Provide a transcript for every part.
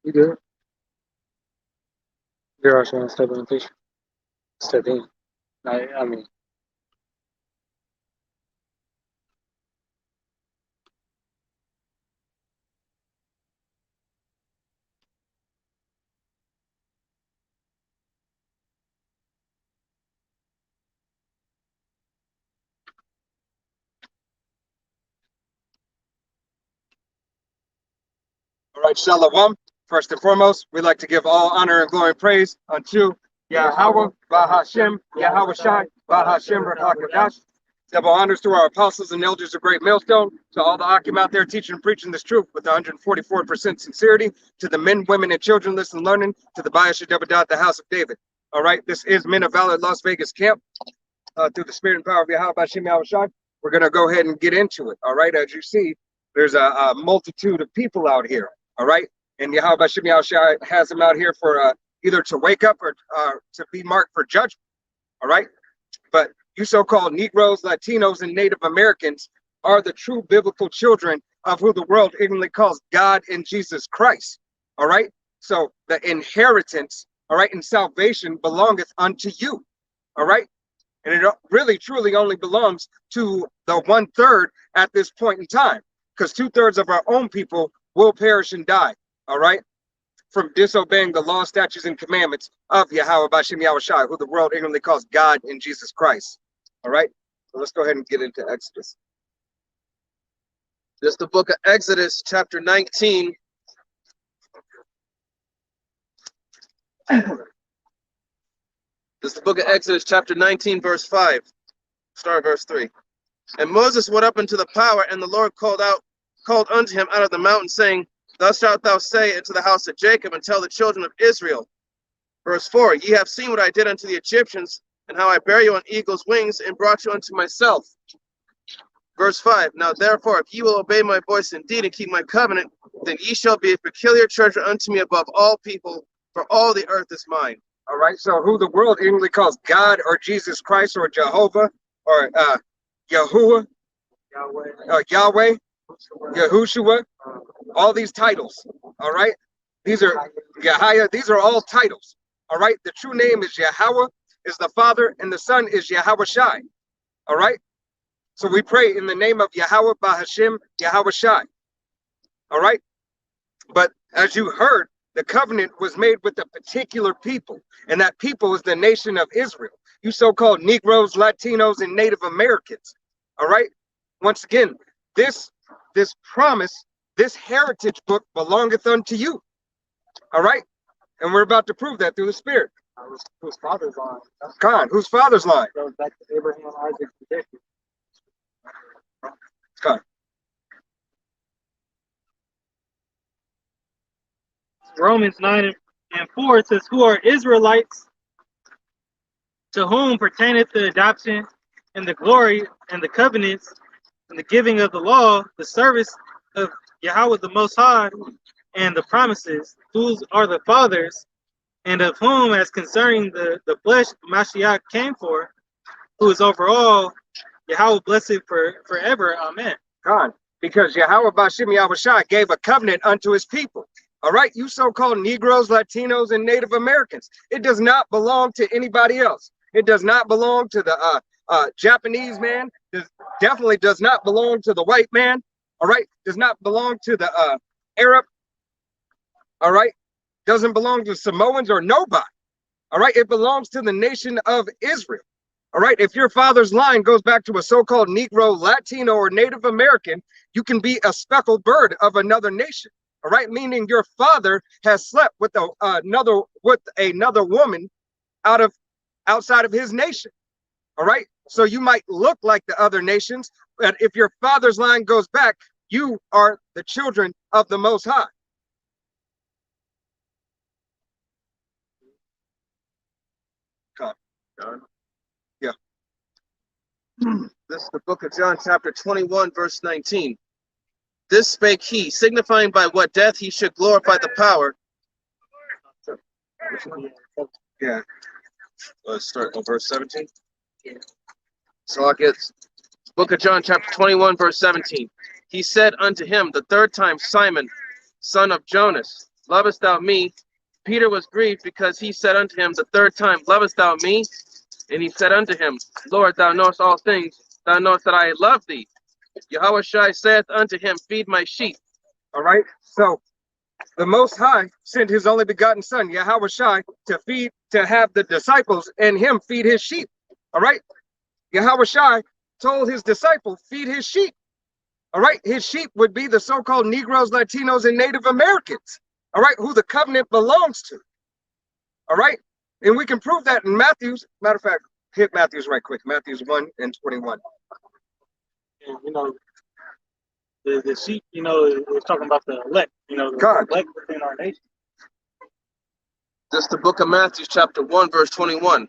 You good? You're also on studying fish. Studying. I mean, All right, Shalom. First and foremost, we'd like to give all honor and glory and praise unto Yahweh, Bahashem, Yahweh Shai, Bahashem, Rakakadash. Double honors to our apostles and elders of Great Millstone, to all the Akim out there teaching and preaching this truth with 144% sincerity, to the men, women, and children listening and learning, to the Bayash Debadat, the house of David. All right, this is Men of Valor Las Vegas Camp. Through the spirit and power of Yahweh, Bahashem, Yahweh Shai, we're going to go ahead and get into it. All right, as you see, there's a multitude of people out here. All right. And Yahweh Bashem Yahushua has them out here for either to wake up or to be marked for judgment. All right. But you so-called Negroes, Latinos, and Native Americans are the true biblical children of who the world ignorantly calls God and Jesus Christ. All right. So the inheritance, all right, and salvation belongeth unto you. All right. And it really, truly only belongs to the 1/3 at this point in time, because 2/3 of our own people will perish and die, all right, from disobeying the law, statutes, and commandments of Yahweh Bashem Yahushua, who the world ignorantly calls God in Jesus Christ. All right, so let's go ahead and get into Exodus. This is the book of Exodus, chapter 19. This is the book of Exodus, chapter 19, verse 5. Start verse 3. And Moses went up into the power, and the Lord called unto him out of the mountain, saying, Thus shalt thou say unto the house of Jacob, and tell the children of Israel. Verse 4, Ye have seen what I did unto the Egyptians, and how I bare you on eagle's wings, and brought you unto myself. Verse 5, Now therefore, if ye will obey my voice indeed, and keep my covenant, then ye shall be a peculiar treasure unto me above all people, for all the earth is mine. All right, so who the world ignorantly calls God or Jesus Christ or Jehovah or Yahuwah, Yahweh, Yahushua, all these titles, all right? These are Yahweh, these are all titles, all right? The true name is Yahweh, is the Father, and the Son is Yahweh Shai, all right? So we pray in the name of Yahweh Bahashem, Yahweh Shai, all right? But as you heard, the covenant was made with a particular people, and that people is the nation of Israel. You so-called Negroes, Latinos, and Native Americans, all right? Once again, this promise, this heritage book belongeth unto you. All right? And we're about to prove that through the Spirit. whose father's line? Khan, whose father's line? Goes back to Abraham, Isaac, and Jacob. Khan. Romans 9 and 4 says, Who are Israelites, to whom pertaineth the adoption and the glory and the covenants and the giving of the law, the service of Yahweh the Most High, and the promises, whose are the fathers, and of whom, as concerning the flesh, Mashiach came for, who is over all, Yahweh blessed forever. Amen. Khan. Because Yahweh Bashem Yahushua gave a covenant unto his people. All right, you so-called Negroes, Latinos, and Native Americans. It does not belong to anybody else. It does not belong to the Japanese man. Definitely does not belong to the white man. All right, does not belong to the Arab. All right, doesn't belong to Samoans or nobody. All right, it belongs to the nation of Israel. All right, if your father's line goes back to a so-called Negro, Latino, or Native American, you can be a speckled bird of another nation. All right, meaning your father has slept with another woman outside of his nation. All right, so you might look like the other nations, but if your father's line goes back, you are the children of the Most High. John? Yeah. This is the book of John, chapter 21, verse 19. This spake he, signifying by what death he should glorify the power. Yeah. Let's start on verse 17. So I'll get book of John, chapter 21, verse 17. He said unto him the third time, Simon, son of Jonas, lovest thou me? Peter was grieved because he said unto him the third time, Lovest thou me? And he said unto him, Lord, thou knowest all things. Thou knowest that I love thee. Yahweh Shai saith unto him, Feed my sheep. All right. So the Most High sent his only begotten Son, Yahweh Shai, to have the disciples and him feed his sheep. All right. Yahweh Shai told his disciple, feed his sheep. All right. His sheep would be the so-called Negroes, Latinos, and Native Americans. All right. Who the covenant belongs to. All right. And we can prove that in Matthew's. Matter of fact, hit Matthew's right quick. Matthew's 1:21. And, you know, the sheep, you know, is talking about the elect, you know, the God. elect within our nation. This is the book of Matthew, chapter 1, verse 21.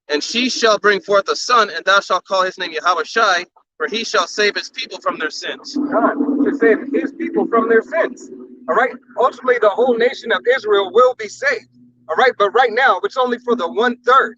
And she shall bring forth a son, and thou shalt call his name Yahweh Shai, for he shall save his people from their sins. God to save his people from their sins. All right. Ultimately, the whole nation of Israel will be saved. All right. But right now, it's only for the 1/3.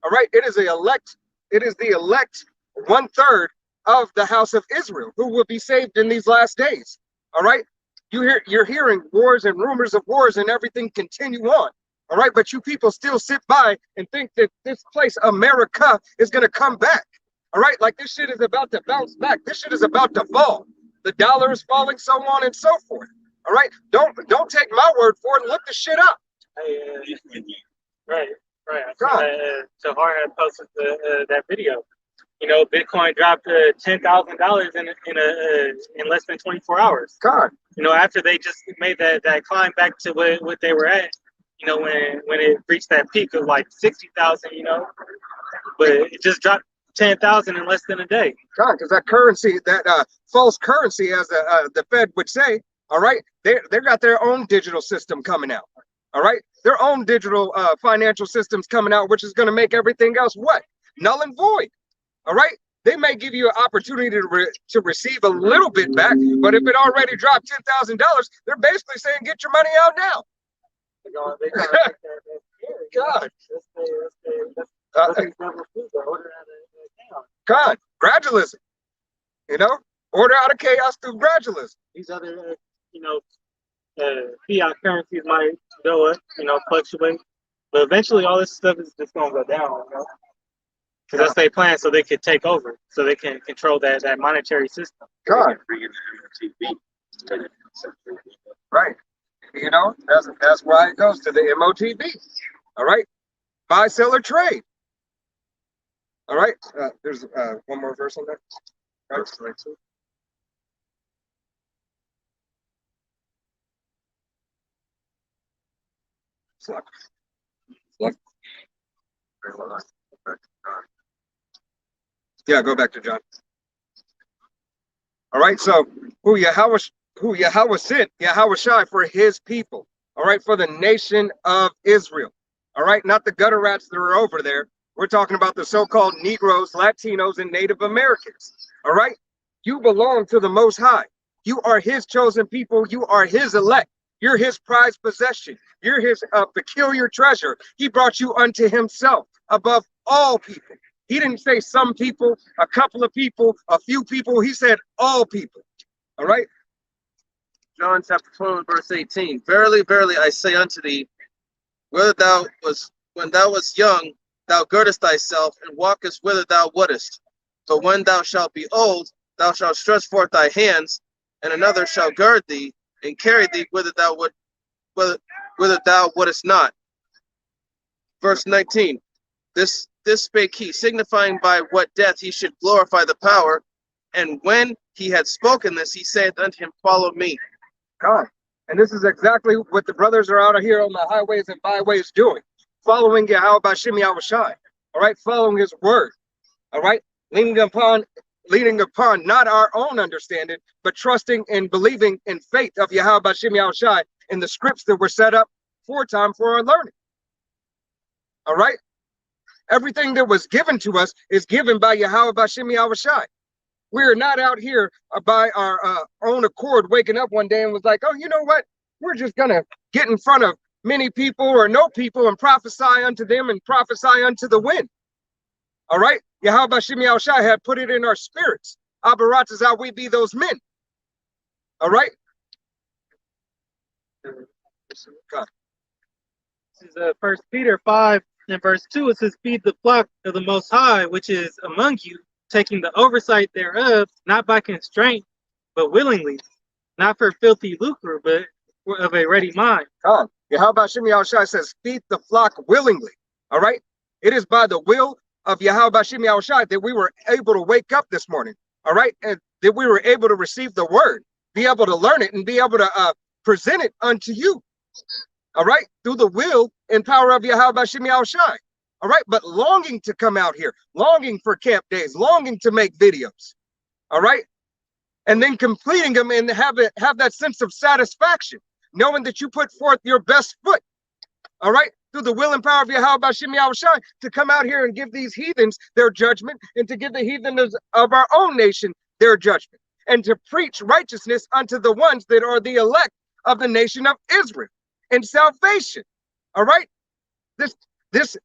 All right. It is the elect 1/3 of the house of Israel who will be saved in these last days. All right. You're hearing wars and rumors of wars and everything continue on. All right. But you people still sit by and think that this place, America, is going to come back. All right. Like this shit is about to bounce back. This shit is about to fall. The dollar is falling, so on and so forth. All right. Don't take my word for it. Look the shit up. Hey, right. God. Tahar had posted that video. You know, Bitcoin dropped $10,000 in less than 24 hours. God. You know, after they just made that climb back to what they were at. You know, when it reached that peak of like 60,000. You know, but it just dropped 10,000 in less than a day. God, because that currency, that false currency, as the Fed would say, all right, they got their own digital system coming out. All right, their own digital financial systems coming out, which is going to make everything else what? Null and void. All right, they may give you an opportunity to receive a little bit back, but if it already dropped $10,000, they're basically saying, get your money out now. They trying to make that God. that's God, gradualism. You know, order out of chaos through gradualism. these other, you know, fiat currencies might go up, you know, fluctuate, but eventually all this stuff is just gonna go down, you know, because that's their plan, so they could take over, so they can control that monetary system. God, right? You know, that's why it goes to the MOTB. All right, buy, sell, or trade. All right, there's one more verse on that. Right. Yeah, go back to John. All right, so who Yahweh sent, Yahweh Shai, for his people. All right, for the nation of Israel. All right, not the gutter rats that are over there. We're talking about the so-called Negroes, Latinos, and Native Americans. All right, you belong to the Most High. You are his chosen people. You are his elect. You're his prized possession. You're his peculiar treasure. He brought you unto himself above all people. He didn't say some people, a couple of people, a few people. He said all people. All right. John chapter 12, verse 18. Verily, verily, I say unto thee, when thou wast young, thou girdest thyself and walkest whither thou wouldest. But when thou shalt be old, thou shalt stretch forth thy hands, and another shall gird thee and carry thee whither thou wouldest not. Verse 19. This spake he, signifying by what death he should glorify the power. And when he had spoken this, he saith unto him, Follow me. God. And this is exactly what the brothers are out here on the highways and byways doing. Following Yahweh Bashim Yahweh Shai. All right, following his word. All right, leaning upon not our own understanding, but trusting and believing in faith of Yahweh Bashim Yahweh Shai in the scripts that were set up for our learning. All right. Everything that was given to us is given by Yahweh Bashim Yahweh Shai. We are not out here by our own accord waking up one day and was like, oh, you know what? We're just going to get in front of many people or no people and prophesy unto them and prophesy unto the wind. All right? Yahweh Bashim Yahweh Shai had put it in our spirits. Abaratazah, we be those men. All right? verse. This is 1 Peter 5 and verse 2. It says, feed the flock of the Most High, which is among you, taking the oversight thereof, not by constraint, but willingly, not for filthy lucre, but of a ready mind. Come. Yahweh Shem Yahushai says, feed the flock willingly. All right. It is by the will of Yahweh Shem Yahushai that we were able to wake up this morning. All right. And that we were able to receive the word, be able to learn it, and be able to present it unto you. All right. Through the will and power of Yahweh Shem Yahushai. All right. But longing to come out here, longing for camp days, longing to make videos. All right. And then completing them and have that sense of satisfaction, knowing that you put forth your best foot, all right, through the will and power of Yahweh Shem Yahushai, to come out here and give these heathens their judgment, and to give the heathens of our own nation their judgment, and to preach righteousness unto the ones that are the elect of the nation of Israel and salvation. All right, this,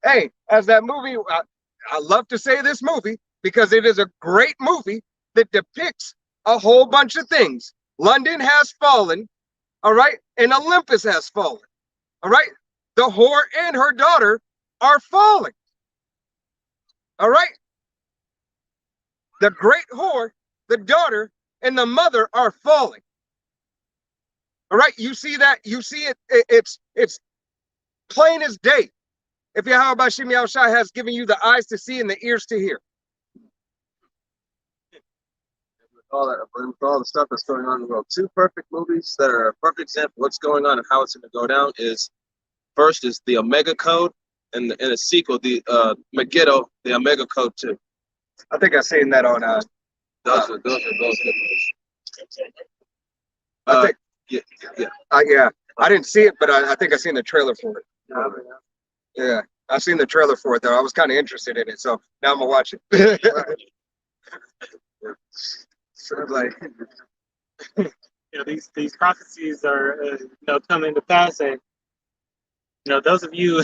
hey, as that movie, I love to say this movie because it is a great movie that depicts a whole bunch of things. London has fallen, all right, and Olympus has fallen, all right. The whore and her daughter are falling, all right. The great whore, the daughter, and the mother are falling, all right. You see that? You see it? It's plain as day. If Yahweh Shem Yahushai has given you the eyes to see and the ears to hear. With all the stuff that's going on in the world, two perfect movies that are a perfect example of what's going on and how it's going to go down is, first is the Omega Code, and a sequel, the Megiddo, the Omega Code 2. I think I've seen that on Those are both good movies. I think Yeah. yeah, I didn't see it, but I think I seen the trailer for it. Yeah, I've seen the trailer for it though. I was kind of interested in it, so now I'm gonna watch it. Sort of like, These prophecies are coming to pass, and those of you,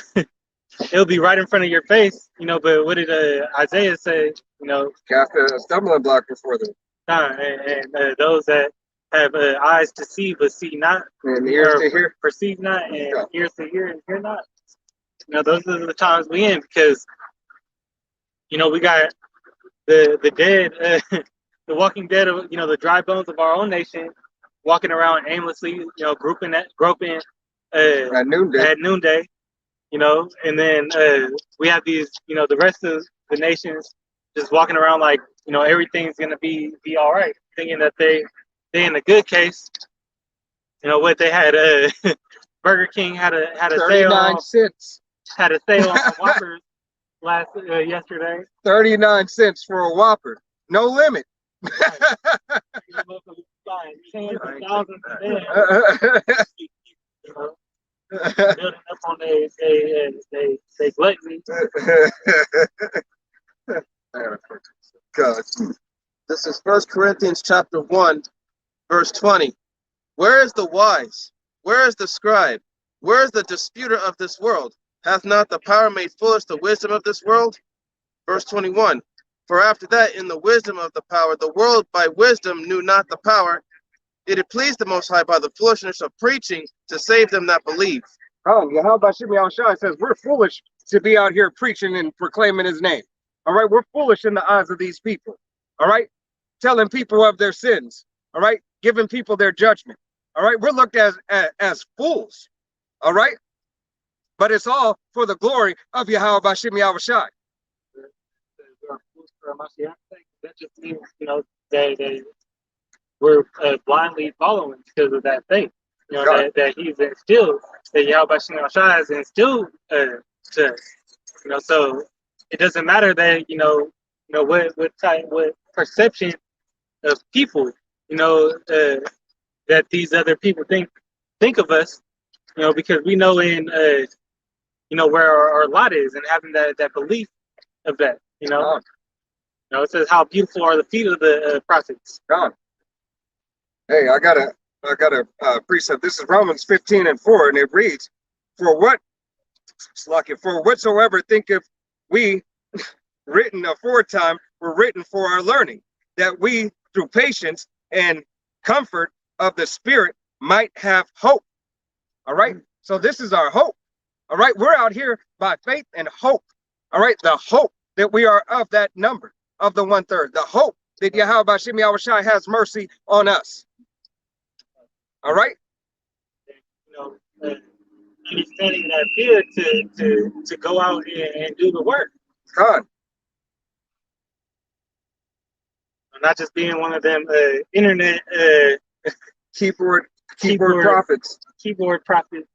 it'll be right in front of your face, but what did Isaiah say? Cast a stumbling block before them, and those that have eyes to see but see not, and ears to hear, perceive not, and ears to hear and hear not. Those are the times we in, because we got the dead, the walking dead of the dry bones of our own nation, walking around aimlessly, groping at noonday, and then we have these, the rest of the nations just walking around like everything's gonna be all right, thinking that they in a good case. What they had, Burger King had a 39 cents. Had a sale on Whoppers yesterday. 39 cents for a Whopper, no limit. Tens of thousands of men, building up on they gluttony. God. this is 1 Corinthians chapter 1, verse 20. Where is the wise? Where is the scribe? Where is the disputer of this world? Hath not the power made foolish the wisdom of this world? Verse 21. For after that, in the wisdom of the power, the world by wisdom knew not the power. It had pleased the Most High by the foolishness of preaching to save them that believe. Yahweh Shem Yahushai says we're foolish to be out here preaching and proclaiming his name. All right, we're foolish in the eyes of these people. All right, telling people of their sins. All right, giving people their judgment. All right, we're looked at as fools. All right, but it's all for the glory of Yahweh Shem Yahushai. That just means, they we're blindly following because of that faith. That he's instilled, that Yahweh Shem Yahushai has instilled to us. So it doesn't matter that what perception of people that these other people think of us, because we know in where our lot is, and having that belief of that. It says how beautiful are the feet of the prophets. God. Hey, I got a precept. This is Romans 15:4, and it reads, For whatsoever thinketh we written aforetime were written for our learning, that we through patience and comfort of the Spirit might have hope. All right. So this is our hope. All right. We're out here by faith and hope. All right. The hope that we are of that number of the 1/3. The hope that Yahweh Bashim Yahushai has mercy on us. All right. You know, understanding that fear to go out and do the work. God. Not just being one of them internet Keyboard Keyboard. prophets. keyboard prophets,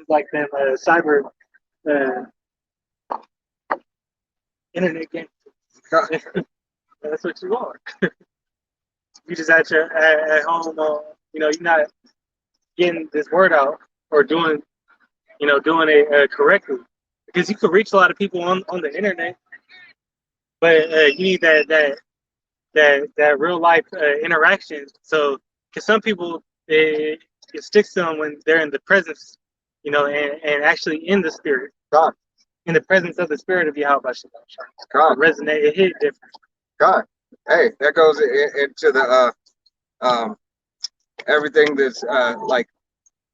like them cyber internet games. God. That's what you are. You just at home, you know, you're not getting this word out or doing it correctly, because you could reach a lot of people on the internet, but you need that real life interaction. So, because some people, it sticks to them when they're in the presence, you know, and actually in the spirit, God. in the presence of the spirit of Yahweh. God. It resonate, it hit different. God. Hey, that goes into the everything that's like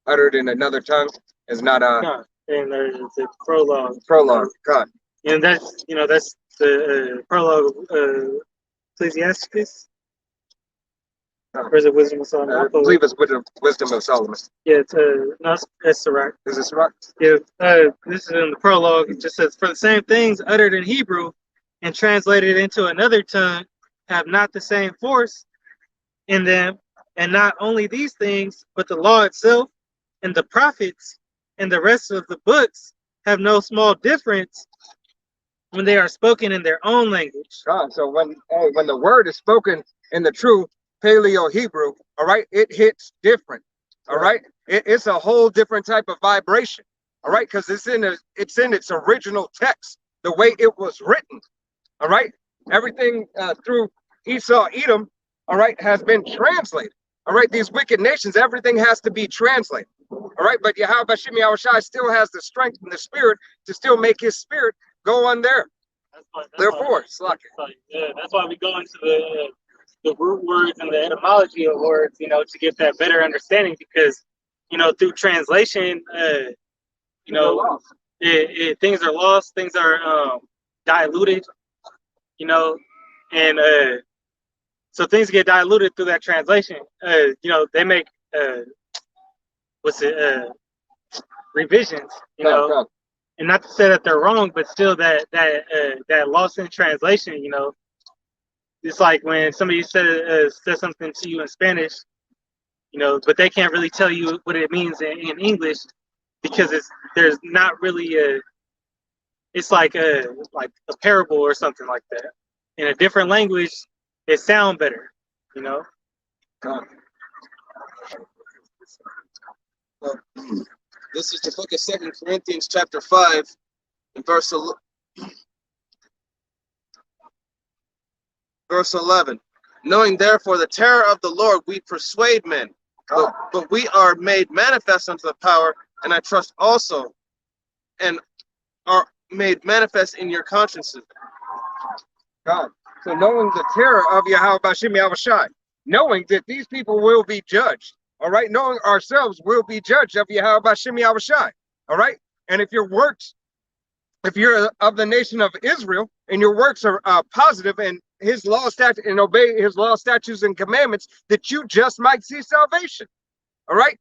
uttered in another tongue is not God. And there's a prologue. prologue. God. And that's the prologue of Ecclesiasticus. Or is it Wisdom of Solomon? I believe it's wisdom of Solomon. Yeah, no, it's Sirach. Is this right? Yeah, this is in the prologue. It just says, "For the same things uttered in Hebrew and translated into another tongue have not the same force in them, and not only these things, but the law itself and the prophets and the rest of the books have no small difference when they are spoken in their own language." God. So when the word is spoken in the true Paleo Hebrew, all right, it hits different. All right, it's a whole different type of vibration. All right, because it's in its original text, the way it was written. All right, everything through Esau, Edom, all right, has been translated. All right, these wicked nations, everything has to be translated. All right, but Yahweh Bashim Yahushai still has the strength and the spirit to still make his spirit go on there. Therefore, that's why we go into the root words and the etymology of words, you know, to get that better understanding, because, you know, through translation, you know, things are lost, things are diluted, you know, and so things get diluted through that translation. You know, they make revisions, you know, and not to say that they're wrong, but still that loss in translation, you know. It's like when somebody says something to you in Spanish, you know, but they can't really tell you what it means in English, because there's not really it's like a parable or something like that. In a different language, it sounds better, you know. This is the book of 2 Corinthians chapter 5 and verse 11. Knowing therefore the terror of the Lord, we persuade men, but we are made manifest unto the power, and I trust also, and are made manifest in your consciences. God. So knowing the terror of Yahweh Bashim Yahushai, knowing that these people will be judged, all right, knowing ourselves will be judged of Yahweh Bashim Yahushai, all right, and if your works, if you're of the nation of Israel and your works are positive and his law, statute, and obey his law, statutes, and commandments, that you just might see salvation. All right.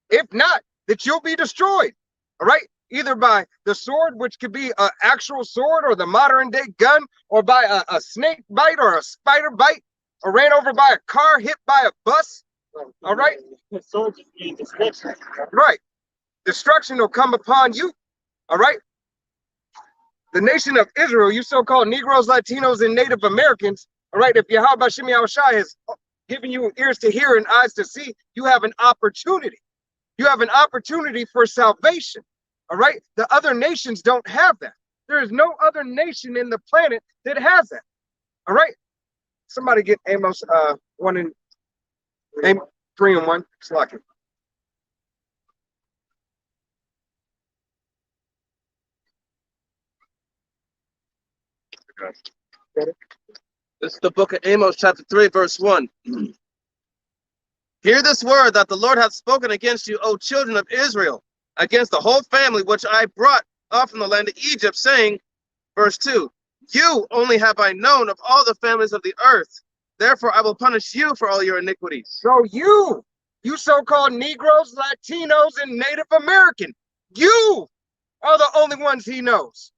If not, that you'll be destroyed. All right. Either by the sword, which could be an actual sword, or the modern day gun, or by a snake bite or a spider bite, or ran over by a car, hit by a bus. All right. Right. Destruction will come upon you. All right. The nation of Israel, you so-called Negroes, Latinos, and Native Americans, all right, if Yahweh Bashim Yahushai has given you ears to hear and eyes to see, you have an opportunity. You have an opportunity for salvation, all right? The other nations don't have that. There is no other nation in the planet that has that, all right? Somebody get Amos 3 and 1. Slack it. This is the book of Amos, chapter 3, verse 1. Hear this word that the Lord hath spoken against you, O children of Israel. against the whole family which I brought up from the land of Egypt, saying, verse 2, you only have I known of all the families of the earth. Therefore I will punish you for all your iniquities. So you so-called Negroes, Latinos, and Native American, you are the only ones he knows.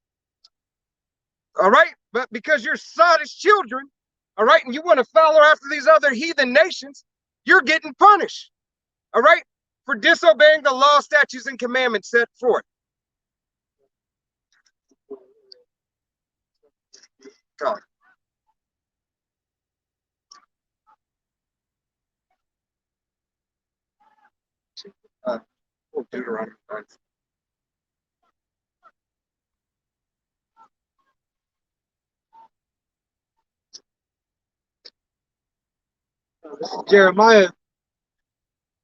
All right? But because you're sottish children, all right, and you want to follow after these other heathen nations, you're getting punished. All right? For disobeying the law, statutes, and commandments set forth. God. Deuteronomy. This is Jeremiah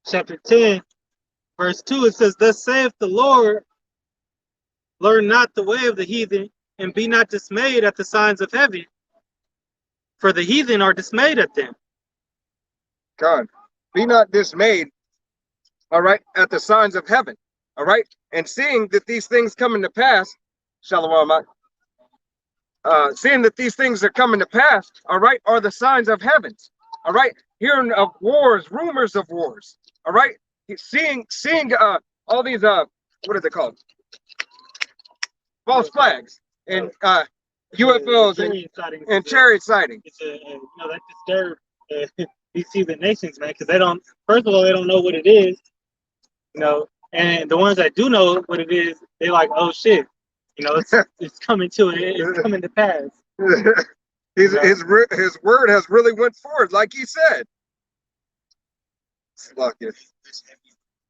chapter 10, verse 2. It says, thus saith the Lord, learn not the way of the heathen, and be not dismayed at the signs of heaven, for the heathen are dismayed at them. God, be not dismayed, all right, at the signs of heaven, all right, and seeing that these things come into pass, Shalom, seeing that these things are coming to pass, all right, are the signs of heavens, all right, hearing of wars, rumors of wars, all right, seeing all these what is it called? False flags and UFOs and chariot sightings. It's that disturb these heathen nations, man, because they don't. First of all, they don't know what it is, and the ones that do know what it is, they like, oh shit, it's coming to it. It's coming to pass. His word has really went forward, like he said. Look it.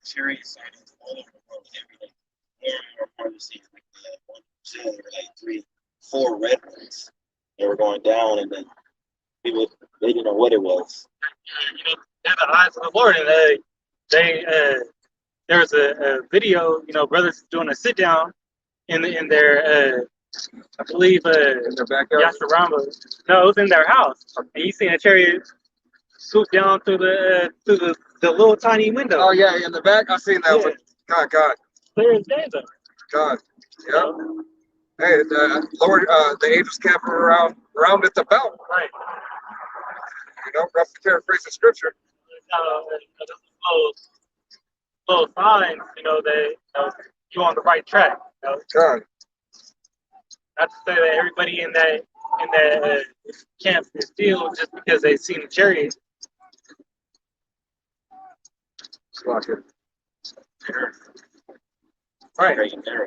Chariot sightings all over the world every day. More and more part of the season, like one said, there were like 3-4 red ones. They were going down, and then people they didn't know what it was. They're the eyes of the Lord, and there's a video, brothers doing a sit down in their I believe In their backyard. Yasharamba. No, it was in their house, and you seen a chariot swoop down through the little tiny window. Oh yeah, in the back, I seen that one. God. Clear as day, though. God. Yeah. Hey, the Lord, the angels camp around at the belt. Right. Roughly paraphrase the scripture. Little signs, that you're on the right track. God. Not to say that everybody in that camp is still just because they've seen the chariot. Look it. Right.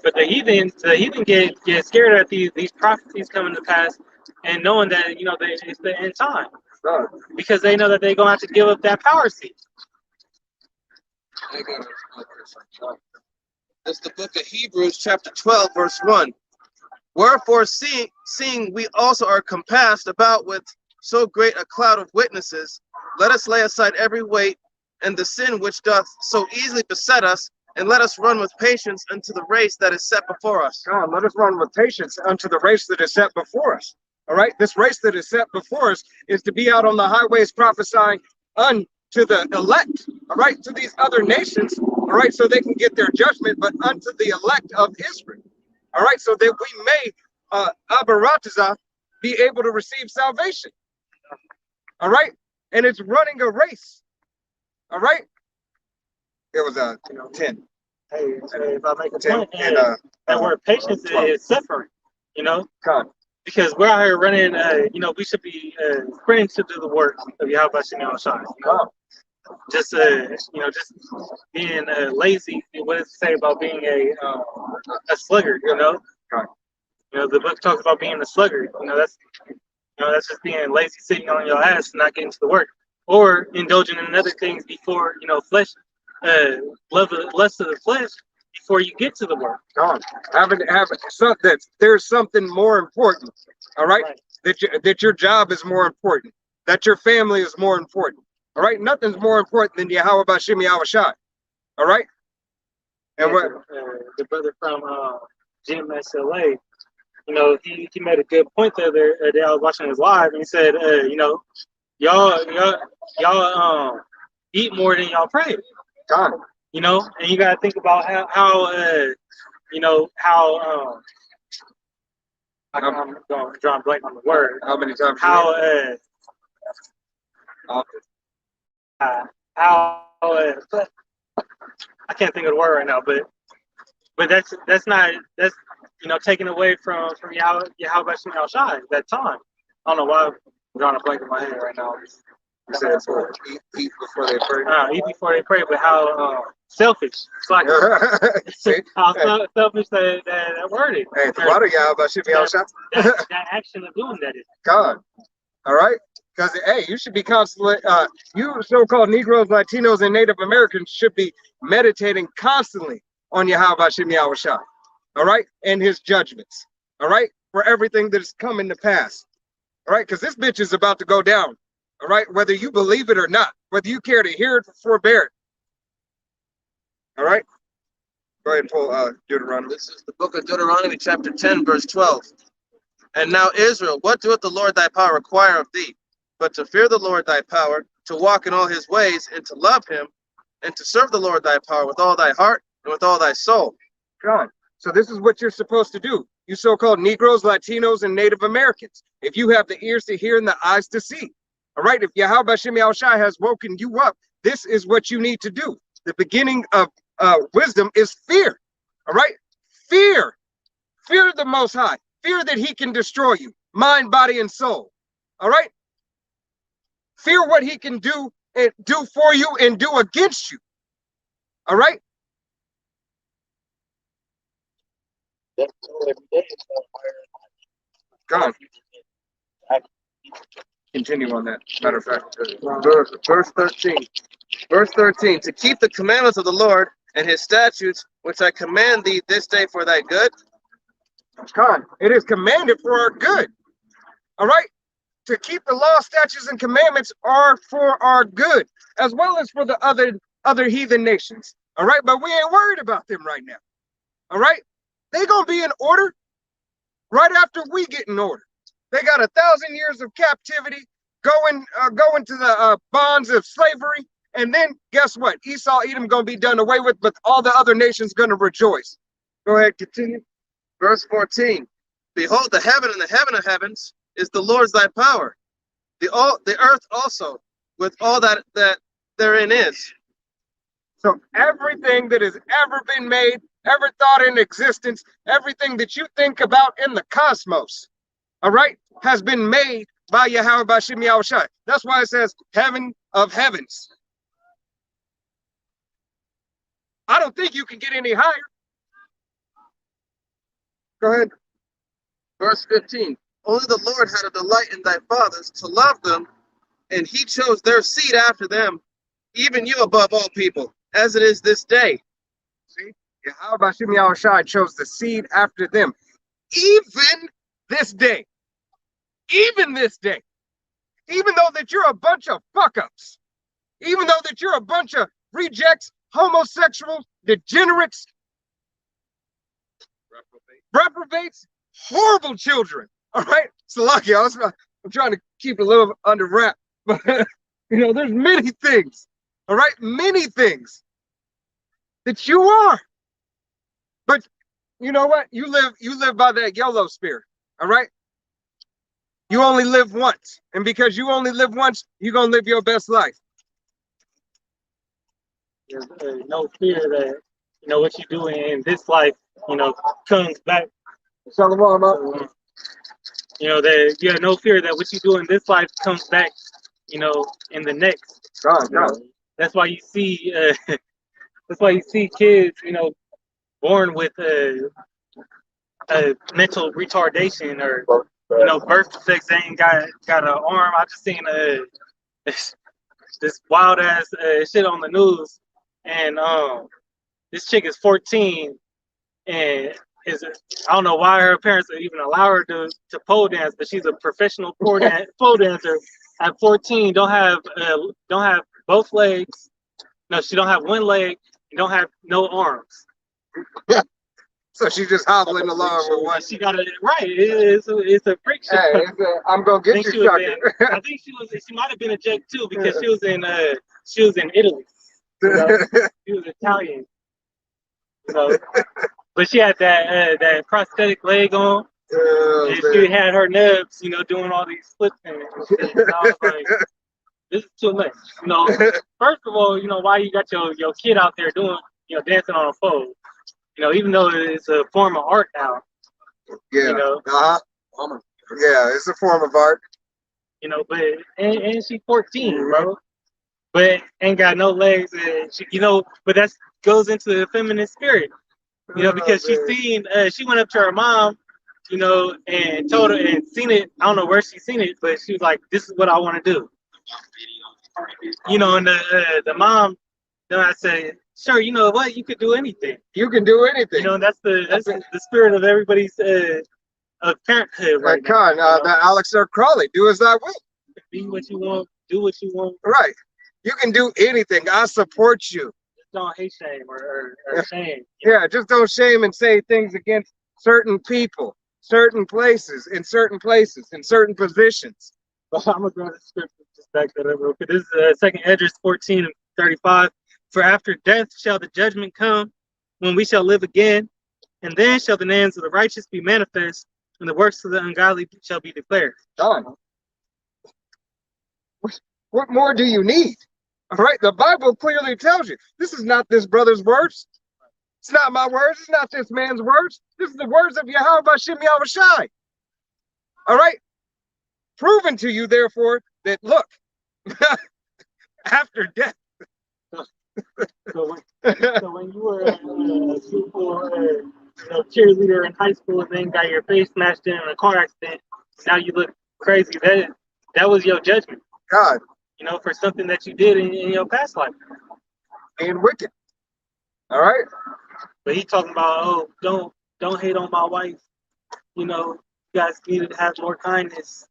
But the heathen get scared at these prophecies coming to pass, and knowing that it's the end time, God. because they know that they're gonna have to give up that power seat. It's the book of Hebrews, chapter 12, verse 1. Wherefore, seeing we also are compassed about with so great a cloud of witnesses, let us lay aside every weight and the sin which doth so easily beset us, and let us run with patience unto the race that is set before us. God, let us run with patience unto the race that is set before us. All right, this race that is set before us is to be out on the highways prophesying unto the elect, all right, to these other nations, all right, so they can get their judgment, but unto the elect of Israel, all right, so that we may, Abaratazah, be able to receive salvation, all right, and it's running a race, all right. It was 10. Hey, if I make a 10 point, and that word patience 12. is suffering, God. because we're out here running, we should be sprinting to do the work of Yahweh Shem Shai. God. Just just being lazy. What does it say about being a sluggard? God. The book talks about being a sluggard. That's just being lazy, sitting on your ass, and not getting to the work, or indulging in other things before flesh, lust of the flesh before you get to the work. God. Having something, there's something more important. All right, that your job is more important, that your family is more important. All right, nothing's more important than Yahweh Bashim Yahweh Shai. All right, and what the brother from GMSLA, he made a good point the other day. I was watching his live, and he said, y'all eat more than y'all pray. God. You know, and you gotta think about how you know how I'm drawing blank on the word. How many times? How but I can't think of the word right now, but that's not you know taken away from Yahweh Bashim Al Shai that time. I don't know why I'm drawing a blank in my head right now. You said eat before they pray. Eat before they pray, but how selfish. It's like See? how selfish that word is. Hey, the water y'all about should be all shot. That action of doing that is. God. All right? Because, hey, you should be constantly, you so-called Negroes, Latinos, and Native Americans should be meditating constantly on Yahweh Shem Yahweh Shai. All right? And his judgments. All right? For everything that is coming to pass. All right? Because this bitch is about to go down. All right? Whether you believe it or not. Whether you care to hear it or forbear it. All right? Go ahead and pull Deuteronomy. This is the book of Deuteronomy, chapter 10, verse 12. And now, Israel, what doeth the Lord thy power require of thee? But to fear the Lord thy power, to walk in all his ways, and to love him, and to serve the Lord thy power with all thy heart and with all thy soul. God. So this is what you're supposed to do. You so-called Negroes, Latinos, and Native Americans. If you have the ears to hear and the eyes to see. All right? If Yahweh Shem Yahweh Shai has woken you up, this is what you need to do. The beginning of wisdom is fear. All right? Fear. Fear the Most High. Fear that he can destroy you. Mind, body, and soul. All right? Fear what he can do and do for you and do against you. All right? Go on. Continue on that. Matter of fact, Verse 13. Verse 13. To keep the commandments of the Lord and his statutes, which I command thee this day for thy good. God, it is commanded for our good. All right? To keep the law, statutes, and commandments are for our good, as well as for the other heathen nations. All right? But we ain't worried about them right now. All right? They gonna be in order right after we get in order. They got 1,000 years of captivity, going to the bonds of slavery, and then guess what? Esau, Edom gonna be done away with, but all the other nations gonna rejoice. Go ahead, continue. Verse 14. Behold, the heaven and the heaven of heavens is the Lord's thy power. The earth also, with all that therein is. So everything that has ever been made, ever thought in existence, everything that you think about in the cosmos, all right, has been made by Yahweh Bashim Yahweh Shai. That's why it says heaven of heavens. I don't think you can get any higher. Go ahead. Verse 15. Only the Lord had a delight in thy fathers to love them, and he chose their seed after them, even you above all people, as it is this day. See, Yahweh Bashim Yahweh Shai chose the seed after them, even this day. Even this day. Even though that you're a bunch of fuck-ups. Even though that you're a bunch of rejects, homosexuals, degenerates, reprobates, horrible children. All right, Salaki, I'm trying to keep it a little under wrap, but you know, there's many things. All right, many things that you are. But you know what? You live by that YOLO spirit. All right. You only live once, and because you only live once, you're gonna live your best life. There's no fear that you know what you do in this life, you know, comes back. Shalom. You know that you have no fear that what you do in this life comes back, you know, in the next. God. That's why you see, that's why you see kids, you know, born with a mental retardation or you know birth defects. They ain't got an arm. I just seen this wild ass shit on the news, and this chick is 14 and I don't know why her parents even allow her to pole dance, but she's a professional pole dancer at 14. Don't have both legs. No, she don't have one leg and don't have no arms. So she's just hobbling along with one. She got it right. It's a freak show. Hey, I'm gonna get you, sucker. I think she might have been a Jake too because she was in Italy. You know, she was Italian. You know, but she had that prosthetic leg on, Oh, and she had her nubs, you know, doing all these flips and shit. And I was like, this is too much. You know, first of all, you know, why you got your kid out there doing, you know, dancing on a pole? You know, even though it's a form of art now. yeah. You know, Yeah, it's a form of art. you know, but and she's 14, bro. But ain't got no legs, and she, you know, but that's goes into the feminine spirit, you know, because she went up to her mom, you know, and told her and seen it. I don't know where she seen it, but she was like, "This is what I want to do," you know. And the mom, then I said, "Sure, you know what? You could do anything. You can do anything. You know, that's the spirit of everybody's of parenthood right now. Con, You know? the Alex R. Crowley, do as thy will. Be what you want, do what you want. Right. You can do anything. I support you. Just don't hate shame or shame. Yeah, just don't shame and say things against certain people, certain places, in certain positions. But I'm gonna go to the scripture just back that up real quick. This is 2 Esdras 14:35. For after death shall the judgment come, when we shall live again, and then shall the names of the righteous be manifest, and the works of the ungodly shall be declared. Done. What more do you need? All right, the Bible clearly tells you this is not this brother's words. It's not my words. It's not this man's words. This is the words of Yahweh Bashem Yahushai. All right, proven to you, therefore, that look, after death. So when you were a super cheerleader in high school and then got your face smashed in a car accident, now you look crazy. That was your judgment. God. You know, for something that you did in your past life. Being wicked. All right. But he talking about, oh, don't hate on my wife. You know, you guys need to have more kindness.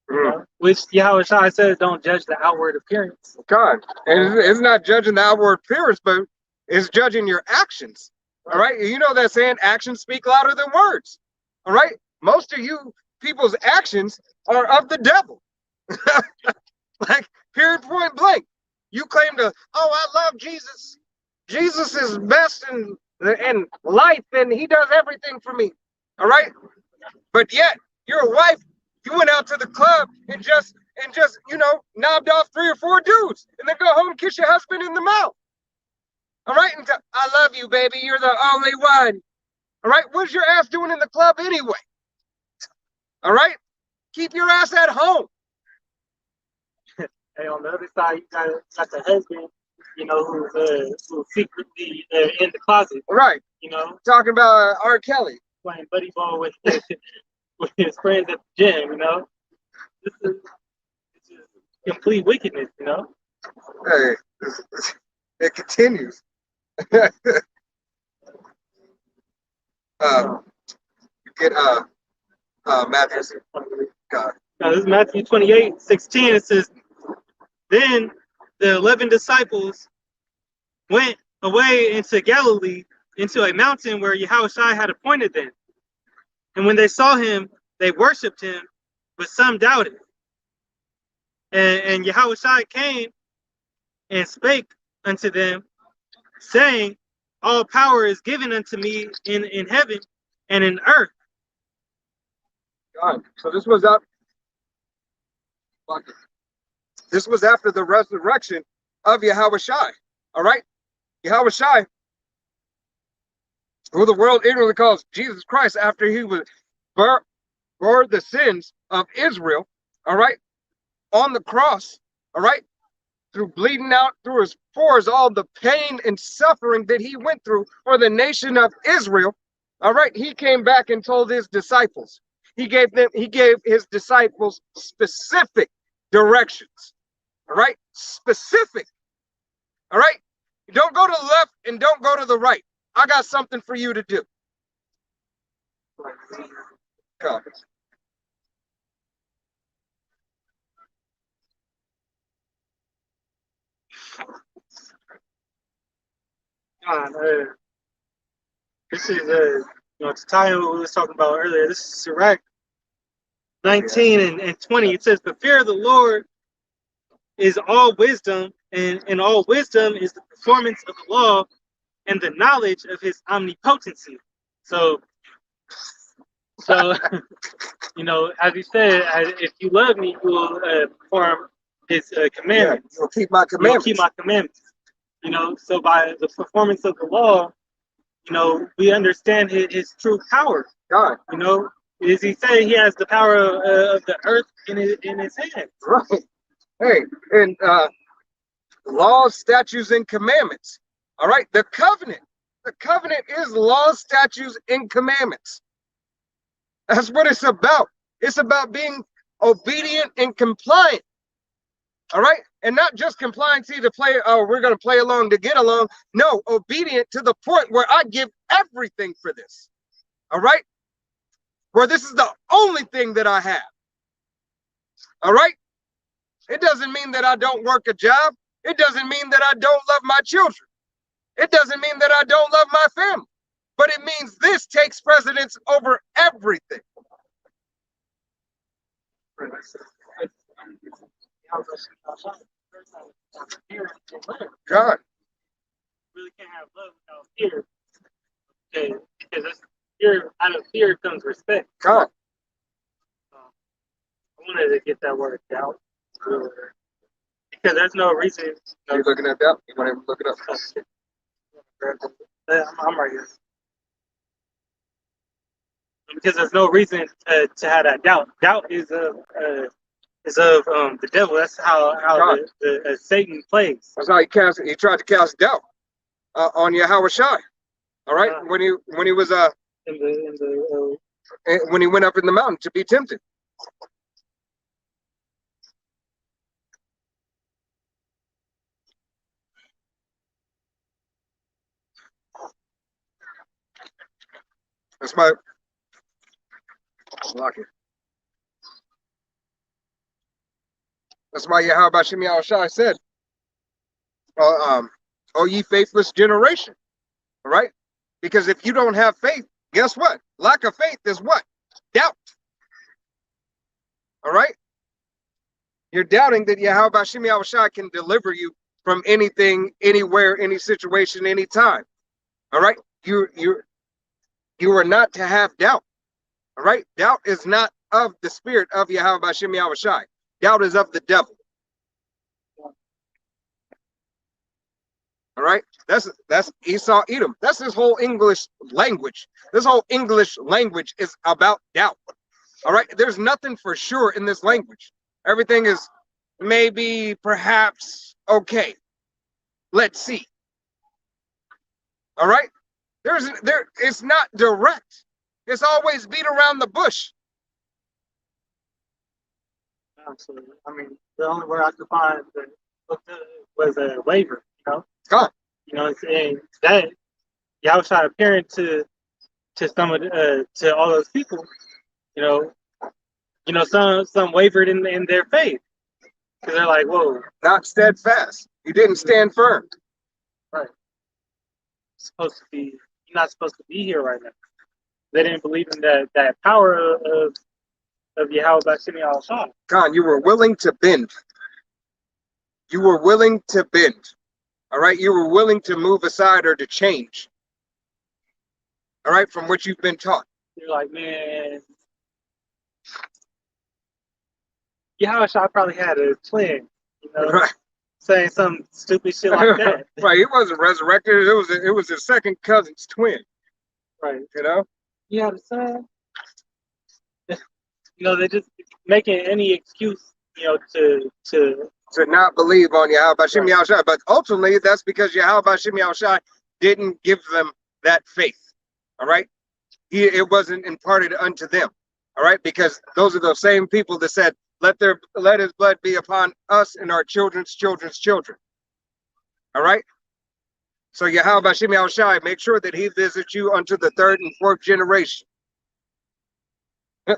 You know? Which Yahweh Shai says, don't judge the outward appearance. God. And it's not judging the outward appearance, but it's judging your actions. All right. You know that saying, actions speak louder than words. All right. Most of you people's actions are of the devil. Like, period, point blank. You claim to, oh, I love Jesus. Jesus is best in life, and he does everything for me. All right? But yet, your wife, you went out to the club and just, you know, knobbed off 3 or 4 dudes, and then go home and kiss your husband in the mouth. All right? And I love you, baby. You're the only one. All right? What's your ass doing in the club anyway? All right? Keep your ass at home. And on the other side, you got the husband, you know, who's secretly in the closet. Right. You know, Talking about R. Kelly. Playing buddy ball with his friends at the gym, you know. This is complete wickedness, you know. Hey, it continues. Get Matthew. God. Now, this is Matthew 28:16. It says, then the 11 disciples went away into Galilee, into a mountain where Yahushua had appointed them. And when they saw him, they worshipped him, but some doubted. And Yahushua came and spake unto them, saying, all power is given unto me in heaven and in earth. God. So this was up. This was after the resurrection of Yahushua. All right? Yahushua, who the world ignorantly calls Jesus Christ, after he was bore the sins of Israel, all right, on the cross, all right, through bleeding out through his pores, all the pain and suffering that he went through for the nation of Israel, all right, he came back and told his disciples. He gave his disciples specific directions. All right, specific. All right, don't go to the left and don't go to the right. I got something for you to do. Come. This is you know, to tie in what we was talking about earlier. This is Sirach 19 and 20. It says, the fear of the Lord is all wisdom, and all wisdom is the performance of the law and the knowledge of his omnipotency. So you know, as he said, if you love me, you will perform his commandments. You'll keep my You'll commandments. keep my commandments. You know, so by the performance of the law, you know, we understand his true power. God, You know, as he said, he has the power of the earth in his hands. right. Hey, and laws, statutes, and commandments. All right, the covenant. The covenant is laws, statutes, and commandments. That's what it's about. It's about being obedient and compliant. All right, and not just compliancy to play. Oh, we're going to play along to get along. No, obedient to the point where I give everything for this. All right, where this is the only thing that I have. All right, it doesn't mean that I don't work a job. It doesn't mean that I don't love my children. It doesn't mean that I don't love my family. But it means this takes precedence over everything. God. Really can't have love without fear. Okay, because that's fear, out of fear comes respect. God. I wanted to get that word out. Because there's no reason. Are you looking at that? You want to look it up? I'm right here. Because there's no reason to have that doubt. Doubt is of the devil. That's how the Satan plays. That's how he tried to cast doubt on Yahweh Shai. All right, when he was when he went up in the mountain to be tempted. That's my lock it. That's why Yahweh Shem Yahweh Shai said, "Oh ye faithless generation." All right, because if you don't have faith, guess what? Lack of faith is what? Doubt. All right, you're doubting that Yahweh Shem Yahweh Shai can deliver you from anything, anywhere, any situation, anytime. All right, you are not to have doubt. All right, doubt is not of the spirit of Yahweh Hashem Yahweh Shai. Doubt is of the devil. All right, that's Esau Edom. That's his whole English language. This whole English language is about doubt. All right, there's nothing for sure in this language. Everything is maybe, perhaps, okay. Let's see. All right, it's not direct. It's always beat around the bush. Absolutely. I mean, the only word I could find was a waver. You know. God. You know, saying that Yahushua appearing to some of to all those people. You know, some wavered in their faith because they're like, whoa, not steadfast. You didn't stand firm. Right. You're not supposed to be here right now. They didn't believe in that power of Yahweh Bashim Yahushua. God, you were willing to bend. You were willing to bend. All right, you were willing to move aside or to change. All right, from what you've been taught. You're like, man, Yahushua probably had a twin, you know, right. Saying some stupid shit like that. Right, he wasn't resurrected. It was his second cousin's twin. Right. You know? He had a son. You know, they're just making any excuse, you know, to not believe on Yahweh Bashim Yahushua. But ultimately, that's because Yahweh Bashim Yahushua didn't give them that faith. All right? It wasn't imparted unto them. All right? Because those are those same people that said, let his blood be upon us and our children's children's children. All right? So Yahweh Bashim Yahushua, make sure that he visits you unto the third and fourth generation. In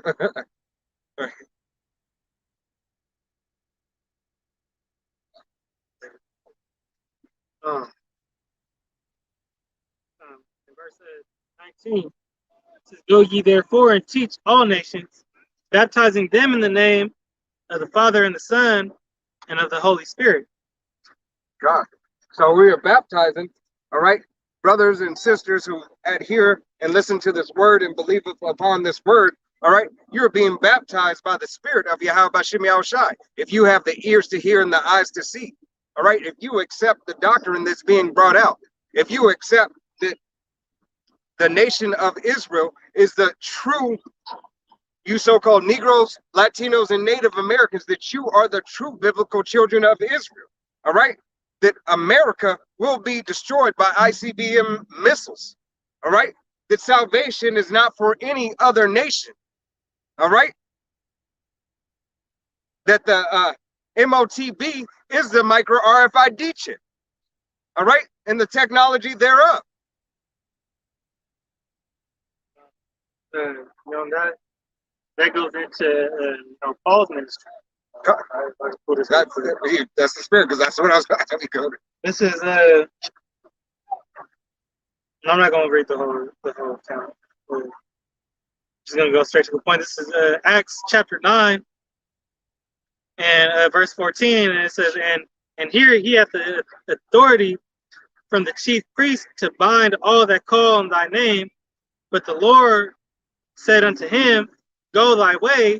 verse 19, it says, "Go ye therefore and teach all nations, baptizing them in the name of the Father and the Son and of the Holy Spirit. God. So we are baptizing, all right, brothers and sisters who adhere and listen to this word and believe upon this word, all right, you're being baptized by the Spirit of Yahweh Bashim Yahushai. If you have the ears to hear and the eyes to see, all right, if you accept the doctrine that's being brought out, if you accept that the nation of Israel is the true, you so-called Negroes, Latinos, and Native Americans, that you are the true biblical children of Israel, all right? That America will be destroyed by ICBM missiles, all right? That salvation is not for any other nation, all right? That the MOTB is the micro RFID chip, all right? And the technology thereof. That goes into Paul's ministry. That's the Spirit, because that's what I was about to go to. This is I'm not going to read the whole account. I'm just going to go straight to the point. This is Acts chapter 9 and verse 14, and it says, and here he hath the authority from the chief priest to bind all that call on thy name. But the Lord said unto him, Go thy way,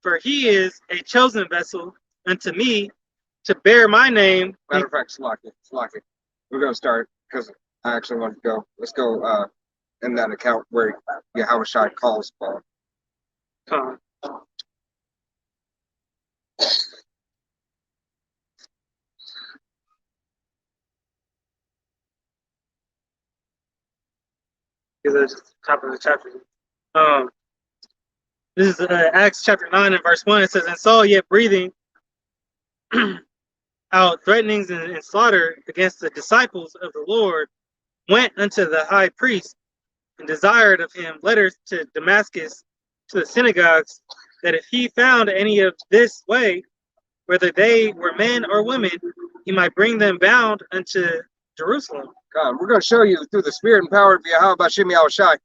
for he is a chosen vessel unto me to bear my name. Matter of fact, Slocky. We're going to start, because I actually want to go. Let's go in that account where Yahweh calls Paul. Because it's the top of the chapter. This is Acts chapter 9 and verse 1. It says, And Saul, yet breathing out threatenings and slaughter against the disciples of the Lord, went unto the high priest and desired of him letters to Damascus, to the synagogues, that if he found any of this way, whether they were men or women, he might bring them bound unto Jerusalem. God, we're going to show you through the Spirit and power of Yahweh Bashim Yahushai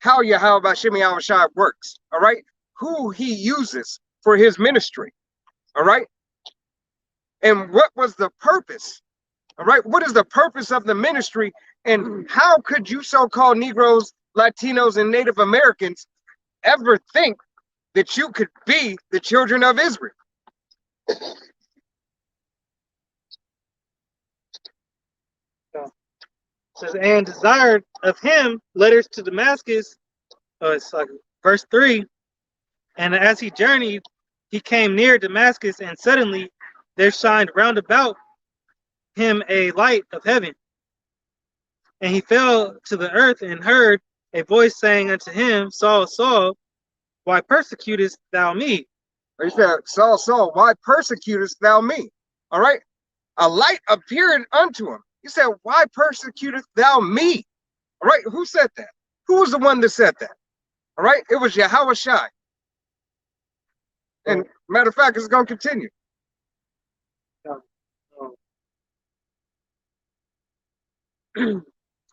how Yahweh Bashim Yahushai works, all right? Who he uses for his ministry, all right? And what was the purpose, all right? What is the purpose of the ministry? And how could you so-called Negroes, Latinos, and Native Americans ever think that you could be the children of Israel? It says, and desired of him letters to Damascus. It's like verse 3. And as he journeyed, he came near Damascus, and suddenly there shined round about him a light of heaven. And he fell to the earth and heard a voice saying unto him, Saul, Saul, why persecutest thou me? He said, Saul, Saul, why persecutest thou me? All right. A light appeared unto him. He said, why persecutest thou me? All right. Who said that? Who was the one that said that? All right. It was Yahweh Shai. And matter of fact, it's going to continue.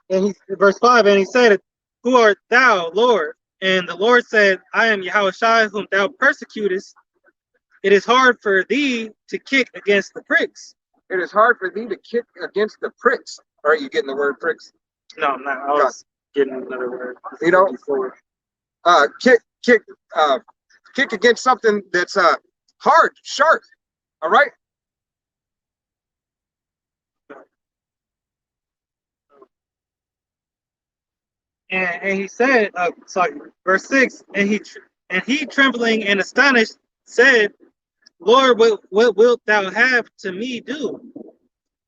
And he, verse 5, and he said, Who art thou, Lord? And the Lord said, I am Yahweh Shai, whom thou persecutest. It is hard for thee to kick against the pricks. It is hard for thee to kick against the pricks. All right, you getting the word pricks? No, I'm not. I was getting another word. You know, kick against something that's hard, sharp. All right. And he said, sorry, verse 6, and he trembling and astonished said, Lord, what wilt thou have to me do?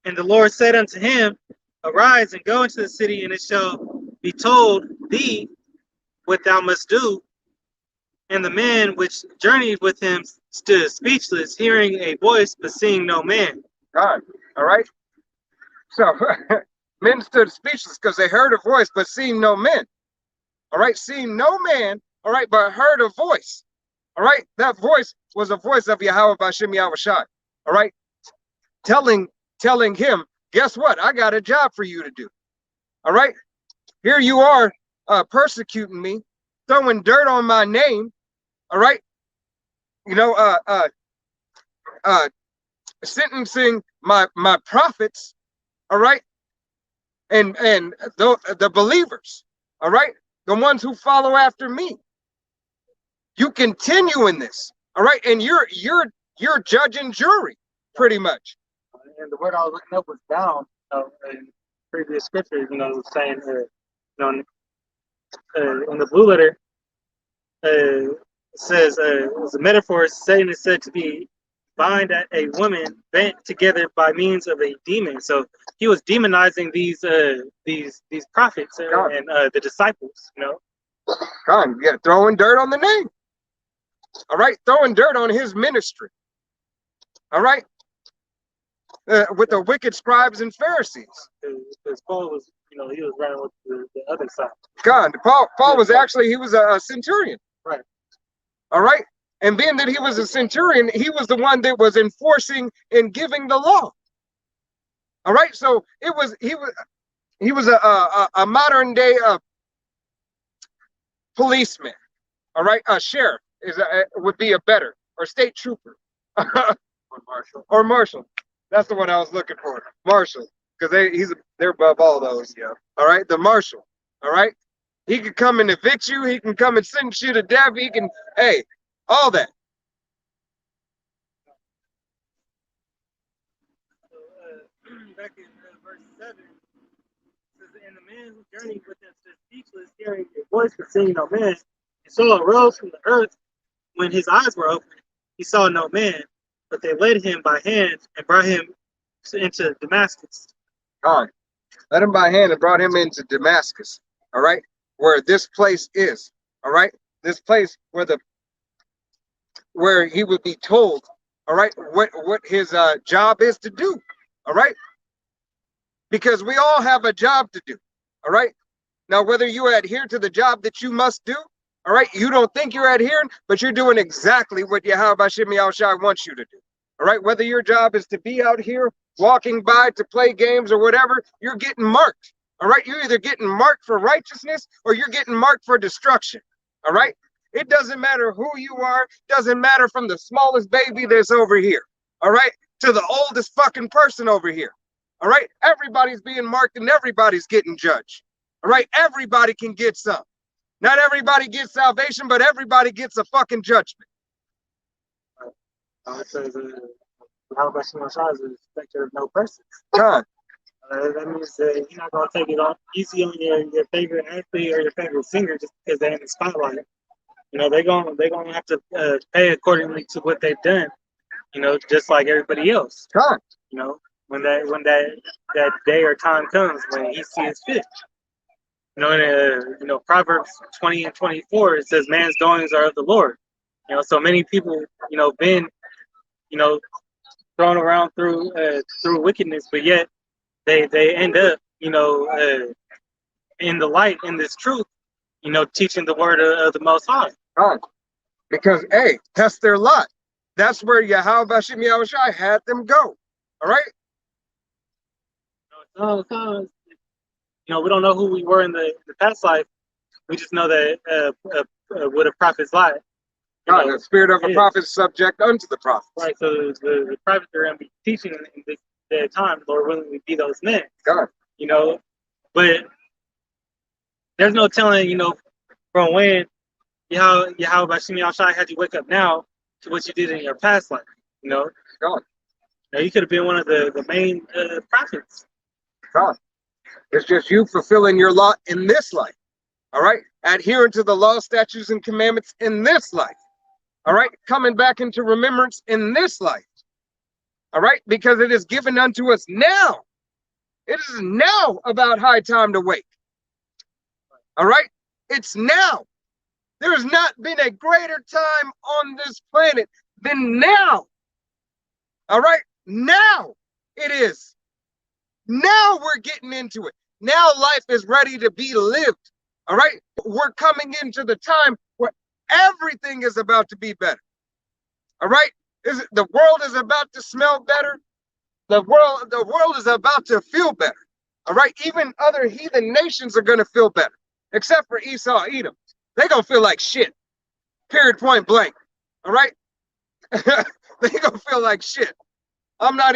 And the Lord said unto him, Arise and go into the city, and it shall be told thee what thou must do. And the man which journeyed with him stood speechless, hearing a voice, but seeing no man. God, all right. So men stood speechless because they heard a voice, but seeing no men. All right, seeing no man, all right, but heard a voice. All right, that voice was a voice of Yahweh Bashim Yahushai. All right, telling him, guess what? I got a job for you to do. All right, here you are persecuting me, throwing dirt on my name. All right, you know, sentencing my prophets, all right, and the believers, all right, the ones who follow after me. You continue in this, all right, and you're judge and jury, pretty much. And the word I was looking up was down, in previous scriptures, saying, in the blue letter, it says, it's a metaphor. Satan is said to be bind at a woman bent together by means of a demon. So he was demonizing these prophets and the disciples. God, yeah, throwing dirt on the name. All right, throwing dirt on his ministry. All right, with the wicked scribes and Pharisees. Because Paul was, he was running with the other side. God, Paul was actually, he was a centurion. Right. All right, and being that he was a centurion, he was the one that was enforcing and giving the law. All right, so he was a modern day policeman. All right, a sheriff would be a better, or state trooper, or marshal. That's the one I was looking for, marshal, because they're above all those. Yeah. All right, the marshal. All right, he can come and evict you. He can come and sentence you to death. He can, hey, all that. So, back in verse 7, it says, and the man who journeyed with them stood speechless, hearing a voice but seeing no man. And so arose from the earth. When his eyes were opened, he saw no man, but they led him by hand and brought him into Damascus. God, led him by hand and brought him into Damascus. All right, where this place is. All right, this place where he would be told, all right, what his job is to do. All right, because we all have a job to do. All right, now whether you adhere to the job that you must do, all right, you don't think you're adhering, but you're doing exactly what Yahweh Hashem Yahushua wants you to do. All right, whether your job is to be out here walking by to play games or whatever, you're getting marked. All right, you're either getting marked for righteousness or you're getting marked for destruction. All right, it doesn't matter who you are, doesn't matter from the smallest baby that's over here, all right, to the oldest fucking person over here. All right, everybody's being marked and everybody's getting judged. All right, everybody can get some. Not everybody gets salvation, but everybody gets a fucking judgment. It says, how about Shimon Shah is a respecter of no persons. God. That means that you're not going to take it on easy on your favorite athlete or your favorite singer just because they're in the spotlight. They're going to have to pay accordingly to what they've done. Just like everybody else. God. When that day or time comes when he sees fit. Proverbs 20 and 24, it says, man's doings are of the Lord. So many people, been, thrown around through wickedness, but yet they end up, in the light, in this truth, teaching the word of the Most High. God. Because, hey, that's their lot. That's where Yahweh Hashem Yahushua had them go. All right? We don't know who we were in the past life. We just know that what a prophet's life. God, the spirit of a prophet is subject unto the prophet. Right, so the prophets are going to be teaching in this day of time, Lord willing, we be those men. God. But there's no telling, from when Yahweh Hashem Yahushua had you wake up now to what you did in your past life. God. You could have been one of the main prophets. God. It's just you fulfilling your lot in this life. All right? Adhering to the law, statutes, and commandments in this life. All right? Coming back into remembrance in this life. All right? Because it is given unto us now. It is now about high time to wake. All right? It's now. There has not been a greater time on this planet than now. All right? Now it is. Now we're getting into it. Now life is ready to be lived. All right? We're coming into the time where everything is about to be better. All right? The world is about to smell better. The world is about to feel better. All right? Even other heathen nations are going to feel better. Except for Esau, Edom. They're going to feel like shit. Period, point blank. All right? They're going to feel like shit. I'm not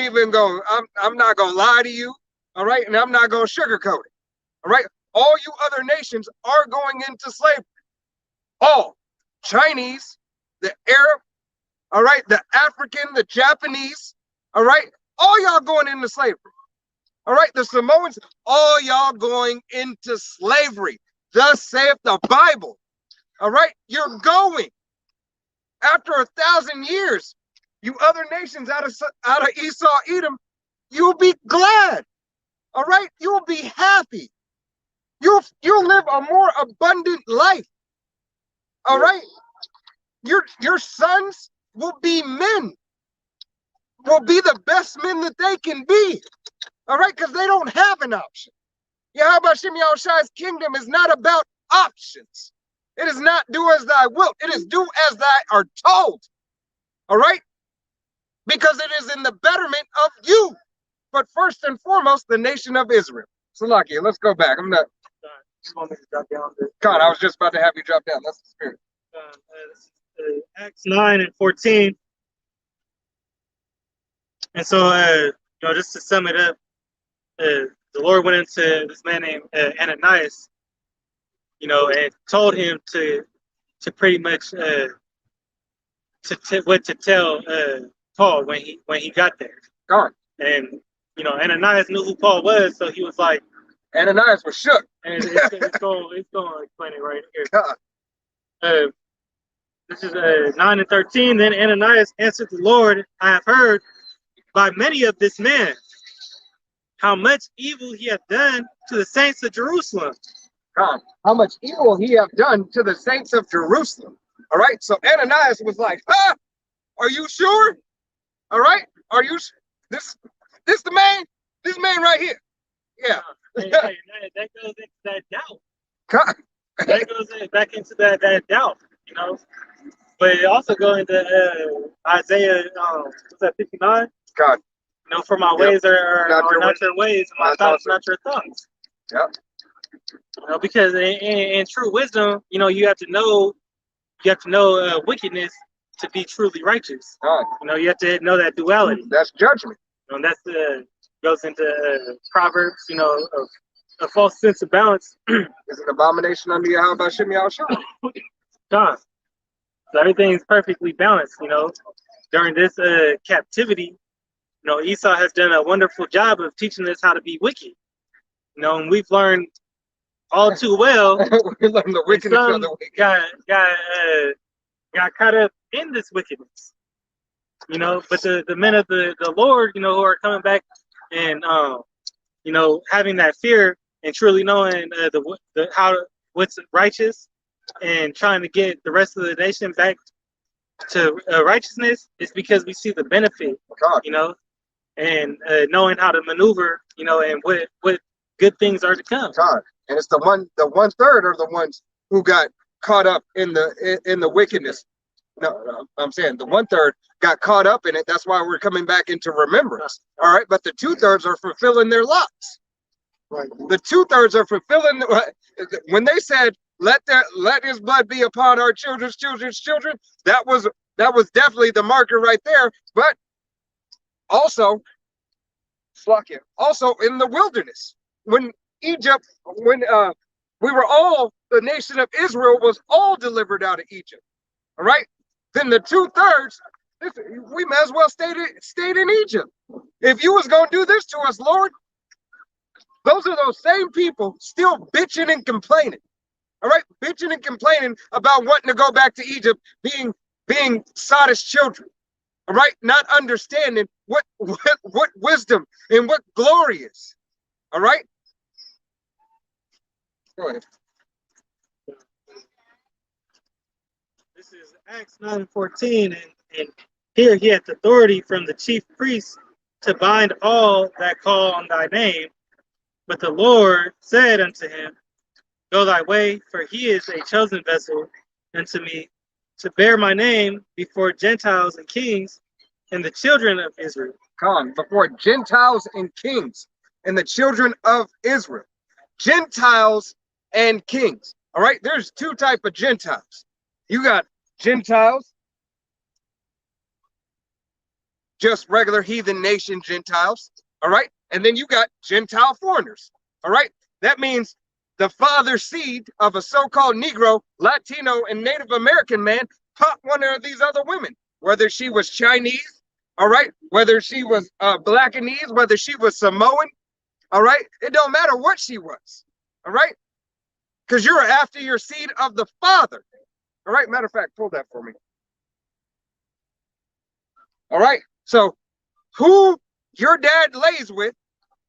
gonna lie to you. All right. And I'm not gonna sugarcoat it. All right. All you other nations are going into slavery. All Chinese, the Arab, all right, the African, the Japanese, all right, all y'all going into slavery. All right, the Samoans, all y'all going into slavery. Thus saith the Bible. All right, you're going. After 1,000 years, you other nations out of Esau, Edom, you'll be glad. All right, you'll be happy. You'll live a more abundant life. All right, your sons will be men, will be the best men that they can be. All right, because they don't have an option. Yahweh Shem Yahushai's kingdom is not about options. It is not do as thy wilt. It is do as thy are told. All right? Because it is in the betterment of you. But first and foremost, the nation of Israel. Salakia, let's go back. I'm not. God, I was just about to have you drop down. That's the spirit. Acts 9 and 14. And so, just to sum it up, the Lord went into this man named Ananias, and told him to pretty much what to tell Paul when he got there. God. And Ananias knew who Paul was, so he was like, Ananias was shook. And it's going to explain it right here. God. This is 9 and 13. Then Ananias answered the Lord, I have heard by many of this man how much evil he hath done to the saints of Jerusalem. God, how much evil he hath done to the saints of Jerusalem. All right. So Ananias was like, are you sure? All right. Are you this the man? This man right here. Yeah. That goes into that doubt. God. That goes back into that doubt, But it also goes into Isaiah, what's that, 59? God. For my ways are not your ways, and my thoughts awesome. not your thoughts. Yep. Because in true wisdom, you have to know wickedness to be truly righteous. God. You have to know that duality. That's judgment. And that's goes into Proverbs, a false sense of balance. Is an abomination under Yahweh Shem Yahushua. God. So everything's perfectly balanced, During this captivity, Esau has done a wonderful job of teaching us how to be wicked. And we've learned all too well. We learned the wickedness of the wicked. Got caught up in this wickedness. But the men of the Lord, who are coming back and having that fear and truly knowing what's righteous and trying to get the rest of the nation back to righteousness is because we see the benefit, God. And knowing how to maneuver, and what good things are to come. God. And it's the 1/3 are the ones who got caught up in the wickedness. No, I'm saying the 1/3 got caught up in it. That's why we're coming back into remembrance. All right, but the 2/3 are fulfilling their lots. Right. The 2/3 are fulfilling when they said, let his blood be upon our children's children. That was definitely the marker right there. But also in the wilderness, when Egypt, when we were all, the nation of Israel was all delivered out of Egypt. All right. Then the 2/3, we may as well stayed in Egypt. If you was gonna do this to us, Lord, those are those same people still bitching and complaining. All right, bitching and complaining about wanting to go back to Egypt, being Sodom's children. All right, not understanding what wisdom and what glory is. All right. Go ahead. This is Acts 9:14, and here he hath authority from the chief priests to bind all that call on thy name. But the Lord said unto him, Go thy way, for he is a chosen vessel unto me to bear my name before Gentiles and kings and the children of Israel. Come before Gentiles and kings and the children of Israel. Gentiles and kings. All right, there's two types of Gentiles. You got Gentiles just regular heathen nation Gentiles. All right. And then you got Gentile foreigners. All right. That means the father seed of a so-called Negro, Latino, and Native American man taught one of these other women, whether she was Chinese, all right, whether she was Blackanese, whether she was Samoan, all right, it don't matter what she was, all right, because you're after your seed of the father, all right. Matter of fact, pull that for me. All right, so who your dad lays with,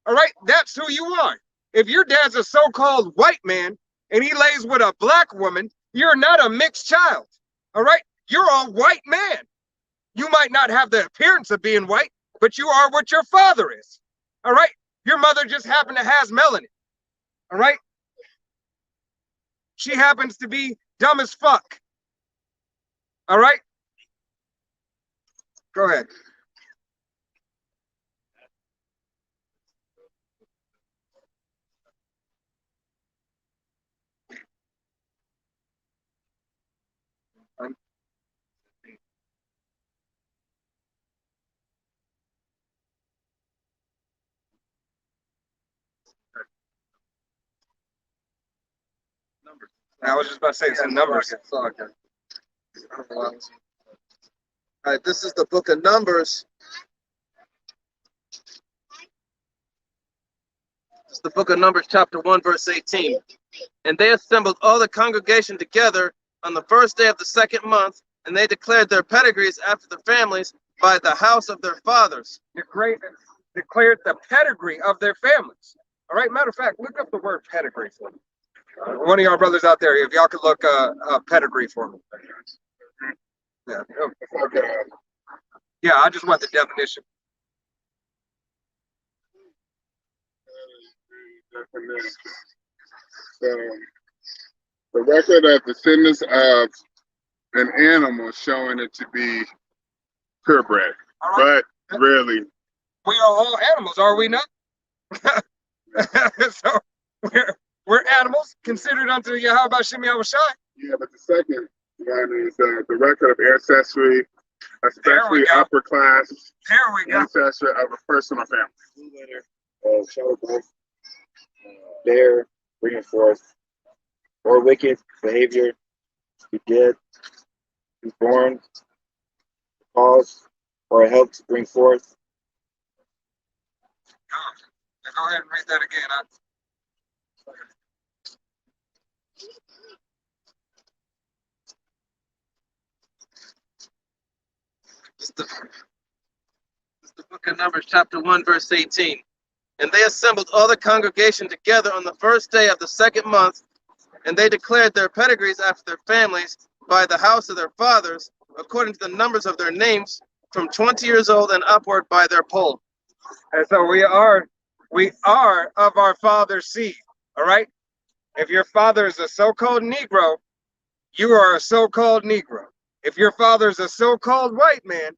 all right, that's who you are. If your dad's a so-called white man and he lays with a black woman, you're not a mixed child. All right? You're a white man. You might not have the appearance of being white, but you are what your father is. All right? Your mother just happened to have melanin. All right? She happens to be dumb as fuck. All right? Go ahead. I was just about to say it's in Numbers. All right, this is the book of Numbers. It's the book of Numbers, chapter 1, verse 18. And they assembled all the congregation together on the first day of the second month, and they declared their pedigrees after their families by the house of their fathers. Declared the pedigree of their families. All right, matter of fact, look up the word pedigree for me. One of y'all brothers out there, if y'all could look pedigree for me. Yeah. Okay. Yeah, I just want the definition. So, the record of descendants of an animal showing it to be purebred, Right. but really, We are all animals, are we not? So we're animals considered unto Yahweh Shem Yahushai. yeah. But the second one is the record of ancestry, especially upper class There we go. ancestry of a personal family. Show both bear, bringing forth, or wicked behavior, be dead, be born, cause, or help to bring forth. Go ahead and read that again. It's the book of Numbers, chapter 1, verse 18. And they assembled all the congregation together on the first day of the second month, and they declared their pedigrees after their families by the house of their fathers, according to the numbers of their names, from 20 years old and upward by their poll. And so we are of our father's seed. All right. If your father is a so-called Negro, you are a so-called Negro. If your father is a so-called white man,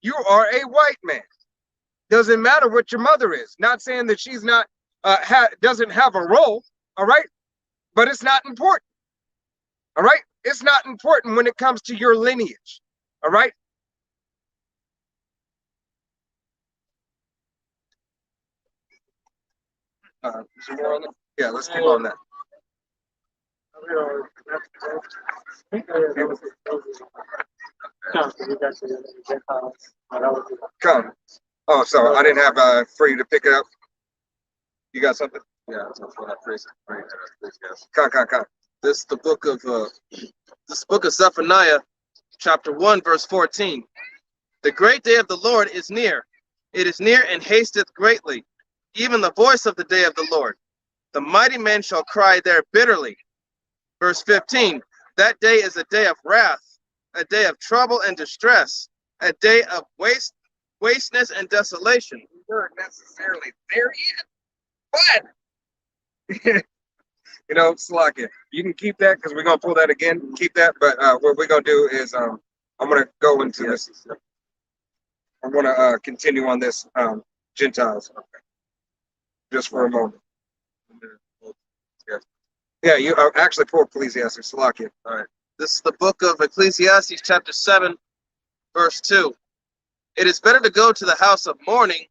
you are a white man. Doesn't matter what your mother is. Not saying that she's not doesn't have a role. All right. But it's not important. All right. It's not important when it comes to your lineage. All right. Is there more on that? Yeah, let's keep on that. Come. Oh, so I didn't have for you to pick it up. You got something? Yeah, that's what I praise. Come. This is the book of Zephaniah, chapter 1, verse 14. The great day of the Lord is near. It is near and hasteth greatly, even the voice of the day of the Lord. The mighty men shall cry there bitterly. Verse 15. That day is a day of wrath, a day of trouble and distress, a day of wasteness and desolation. We weren't necessarily there yet, but you know, Slakia, you can keep that because we're gonna pull that again. Keep that, but what we're gonna do is I'm gonna go into this. I'm gonna continue on this Gentiles just for a moment. Yeah, you actually pull Ecclesiastes, Slakia. All right. This is the book of Ecclesiastes, chapter 7, verse 2. It is better to go to the house of mourning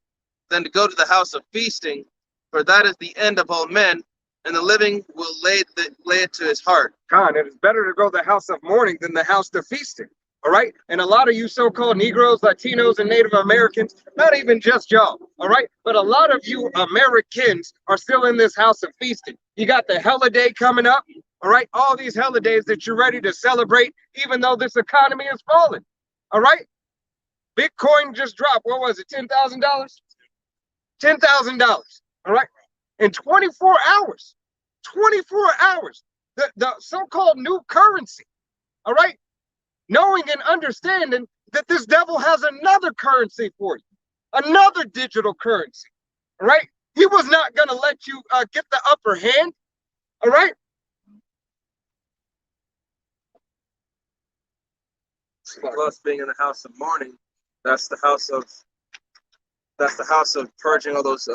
than to go to the house of feasting, for that is the end of all men, and the living will lay it to his heart. God, it is better to go to the house of mourning than the house of feasting. All right. And a lot of you so-called Negroes, Latinos, and Native Americans, not even just y'all. All right. But a lot of you Americans are still in this house of feasting. You got the holiday coming up. All right. All these holidays that you're ready to celebrate, even though this economy is falling. All right. Bitcoin just dropped. What was it? $10,000? $10,000. All right. In 24 hours. 24 hours. The so-called new currency. All right. Knowing and understanding that this devil has another currency for you, another digital currency, all right? He was not going to let you get the upper hand, all right? Plus, being in the house of mourning, that's the house of purging all those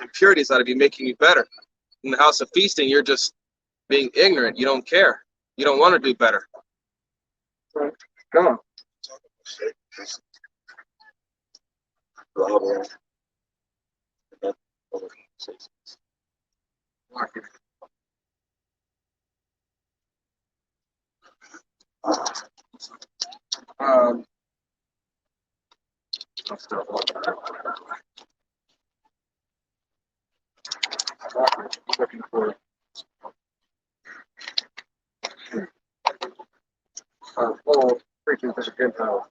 impurities that would be making you better. In the house of feasting, you're just being ignorant. You don't care. You don't want to do better. Come on. Looking for Paul preaching to the Gentiles.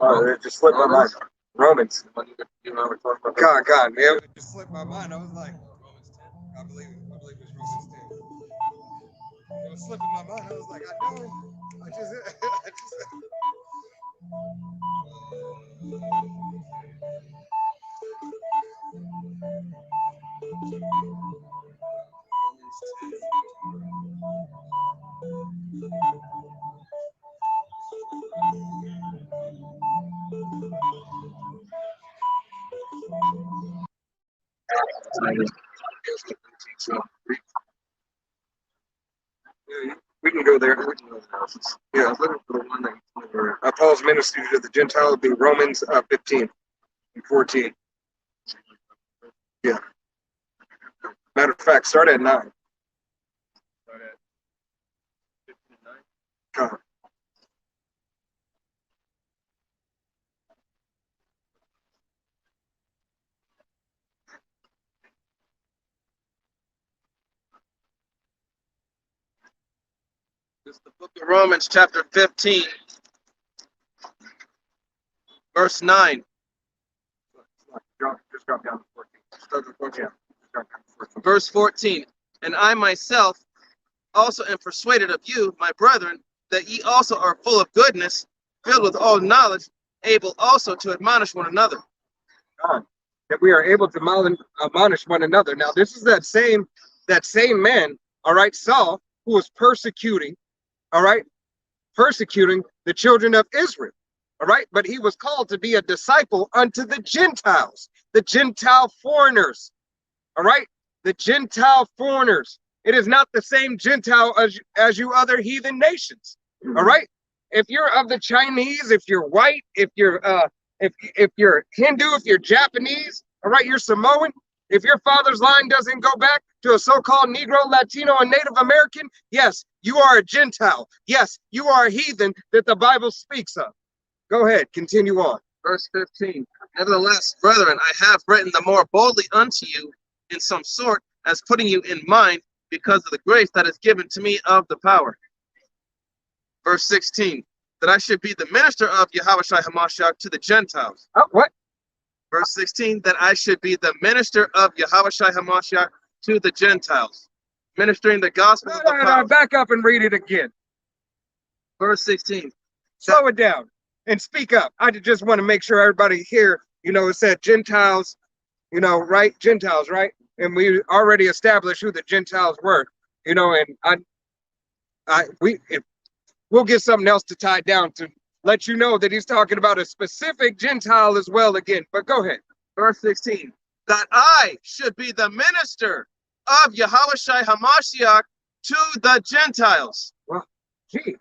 It just slipped my mind. Romans. You know, we're talking about God, man. It just slipped my mind. I was like, Romans 10. I believe it's Romans 10. It was slipping my mind. I was like, I know. I just we can go there. Yeah, I was looking for the one that Paul's ministry to the Gentile would be Romans 15 and 14. Yeah. Matter of fact, start at 9. Come on. This is the book of Romans, chapter 15, verse 9. Just drop down to 14. Start with 14. Verse 14. And I myself also am persuaded of you, my brethren, that ye also are full of goodness, filled with all knowledge, able also to admonish one another. God, that we are able to admonish one another. Now, this is that same man, all right, Saul, who was persecuting the children of Israel, all right? But he was called to be a disciple unto the Gentiles, the Gentile foreigners, all right? The Gentile foreigners. It is not the same Gentile as you other heathen nations, all right? If you're of the Chinese, if you're white, if you're Hindu, if you're Japanese, all right, you're Samoan, if your father's line doesn't go back to a so-called Negro, Latino, and Native American, yes, you are a Gentile. Yes, you are a heathen that the Bible speaks of. Go ahead, continue on. Verse 15. Nevertheless, brethren, I have written the more boldly unto you in some sort, as putting you in mind, because of the grace that is given to me of the power. Verse 16. That I should be the minister of Yahushua HaMashiach to the Gentiles. Oh, what? Verse 16. That I should be the minister of Yahushua HaMashiach to the Gentiles, ministering the gospel of the power. Back up and read it again. Verse 16. Slow it down and speak up. I just want to make sure everybody here, it said Gentiles, right? Gentiles, right? And we already established who the Gentiles were, and we'll get something else to tie down to let you know that he's talking about a specific Gentile as well again. But go ahead. Verse 16. That I should be the minister of Yahushua HaMashiach to the Gentiles. Well, gee.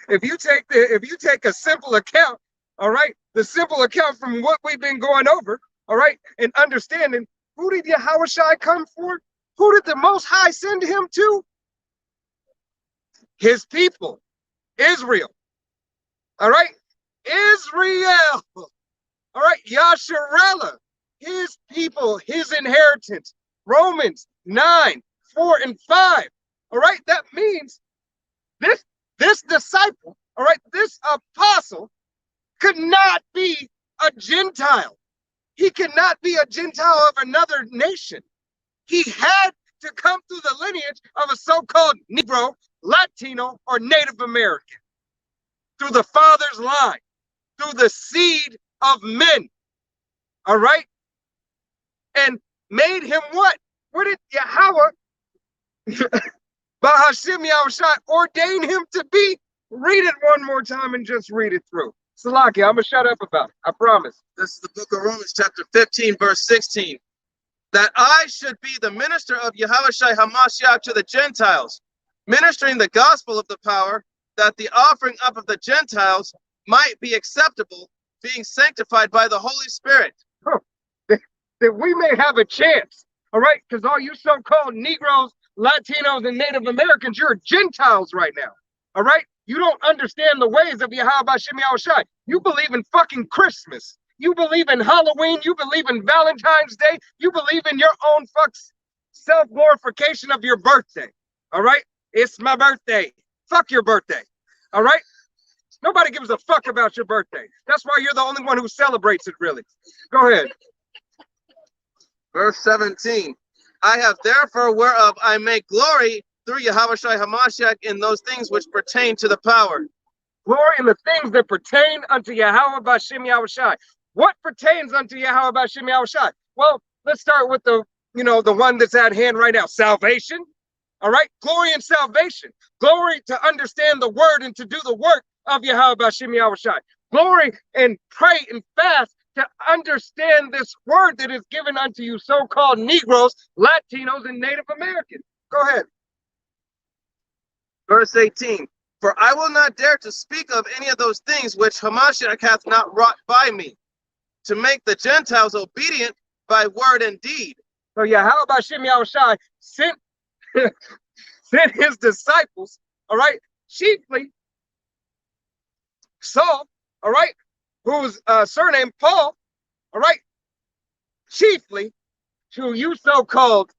If you take a simple account, all right, the simple account from what we've been going over, all right, and understanding who did Yahushua come for? Who did the Most High send him to? His people, Israel. All right, Israel. All right, Yasharella, his people, his inheritance. Romans 9, 4, and 5. All right, that means this disciple, all right, this apostle could not be a Gentile. He cannot be a Gentile of another nation. He had to come through the lineage of a so-called Negro, Latino, or Native American. Through the father's line, through the seed of men. All right? And made him what? What did Yahweh, Bahashim Yahushua, ordain him to be? Read it one more time and just read it through. Salaki, I'm going to shut up about it. I promise. This is the book of Romans, chapter 15, verse 16. That I should be the minister of Yahushua HaMashiach to the Gentiles, ministering the gospel of the power, that the offering up of the Gentiles might be acceptable, being sanctified by the Holy Spirit. That we may have a chance, all right? Because all you so-called Negroes, Latinos, and Native Americans, you're Gentiles right now, all right? You don't understand the ways of Yahweh Bashem Yahushai. You believe in fucking Christmas. You believe in Halloween. You believe in Valentine's Day. You believe in your own self-glorification of your birthday, all right? It's my birthday. Fuck your birthday, all right? Nobody gives a fuck about your birthday. That's why you're the only one who celebrates it, really. Go ahead. Verse 17. I have therefore whereof I make glory through Yahushua HaMashiach in those things which pertain to the power. Glory in the things that pertain unto Yahweh Bashem Yahushai. What pertains unto Yahweh Bashem Yahushai? Well, let's start with the one that's at hand right now. Salvation. All right. Glory in salvation. Glory to understand the word and to do the work of Yahweh Bashem Yahushai. Glory and pray and fast to understand this word that is given unto you, so-called Negroes, Latinos, and Native Americans. Go ahead. Verse 18. For I will not dare to speak of any of those things which Hamashiach hath not wrought by me, to make the Gentiles obedient by word and deed. So Yahweh Bashem Yahushai sent his disciples, all right, chiefly Saul, all right, whose surname Paul, all right, chiefly to you so-called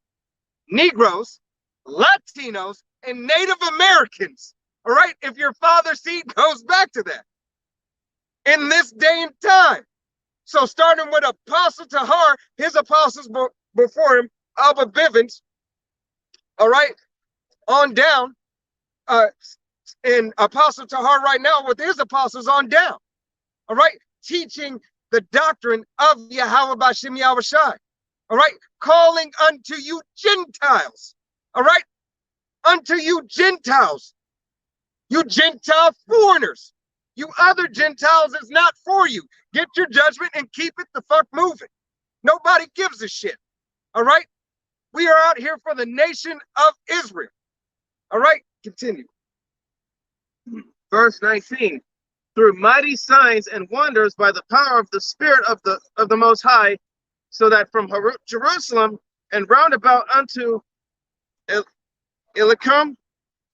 Negroes, Latinos, and Native Americans, all right, if your father's seed goes back to that, in this day and time. So starting with Apostle Tahar, his apostles before him, Abba Bivens, all right, on down, and Apostle Tahar right now with his apostles on down. All right, teaching the doctrine of Yahweh Bashem Yahushai. All right, calling unto you Gentiles. All right, unto you Gentiles. You Gentile foreigners. You other Gentiles is not for you. Get your judgment and keep it the fuck moving. Nobody gives a shit. All right, we are out here for the nation of Israel. All right, continue. Verse 19. Through mighty signs and wonders by the power of the Spirit of the Most High, so that from Jerusalem and round about unto Illyricum,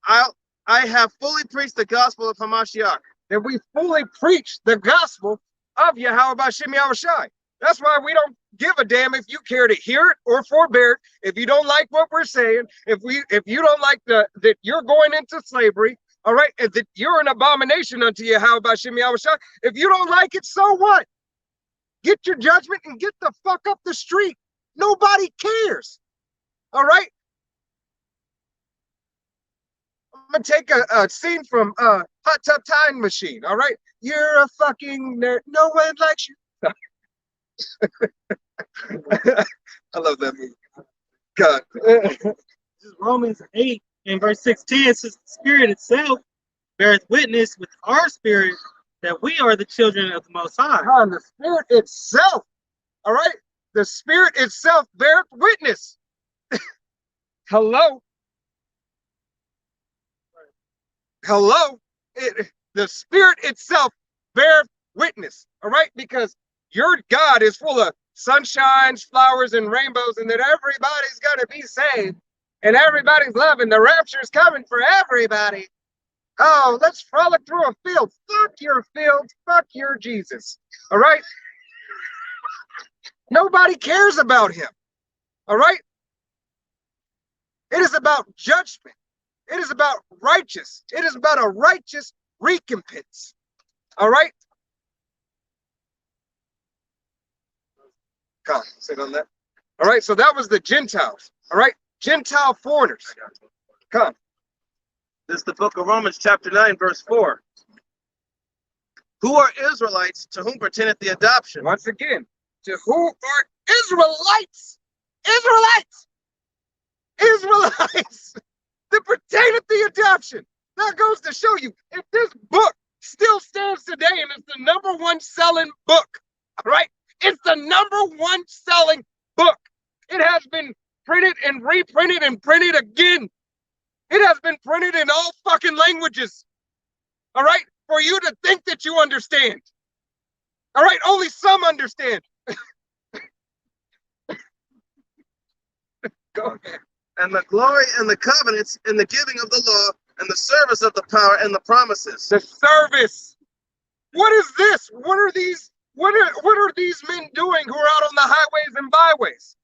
I have fully preached the gospel of Hamashiach. That we fully preach the gospel of Yahweh Bashem Yahushai. That's why we don't give a damn if you care to hear it or forbear it. If you don't like what we're saying, if you don't like that you're going into slavery, all right, and that you're an abomination unto Yahweh Bashem Yahushai. If you don't like it, so what? Get your judgment and get the fuck up the street. Nobody cares. All right. I'm gonna take a scene from Hot Tub Time Machine. All right. You're a fucking nerd. No one likes you. I love that movie. God. This is Romans 8 and verse 16. It says, the Spirit itself beareth witness with our spirit that we are the children of the Most High. And the Spirit itself, all right? The Spirit itself beareth witness. Hello? Hello? the Spirit itself bear witness, all right? Because your God is full of sunshines, flowers, and rainbows, and that everybody's going to be saved, and everybody's loving. The rapture is coming for everybody. Oh, let's frolic through a field. Fuck your field. Fuck your Jesus, all right? Nobody cares about him, all right? It is about judgment. It is about righteous. It is about a righteous recompense. All right? Come, sit on that. All right, so that was the Gentiles. All right? Gentile foreigners. Come. This is the book of Romans, chapter 9, verse 4. Who are Israelites to whom pertaineth the adoption? Once again, to who are Israelites? Israelites! Israelites! That pertaineth the adoption. That goes to show you, if this book still stands today and it's the #1 selling book, all right? It's the #1 selling book. It has been printed and reprinted and printed again. It has been printed in all fucking languages, all right? For you to think that you understand. All right, only some understand. Go ahead. And the glory and the covenants and the giving of the law and the service of the power and the promises. The service. What is this? What are these? What are these men doing who are out on the highways and byways?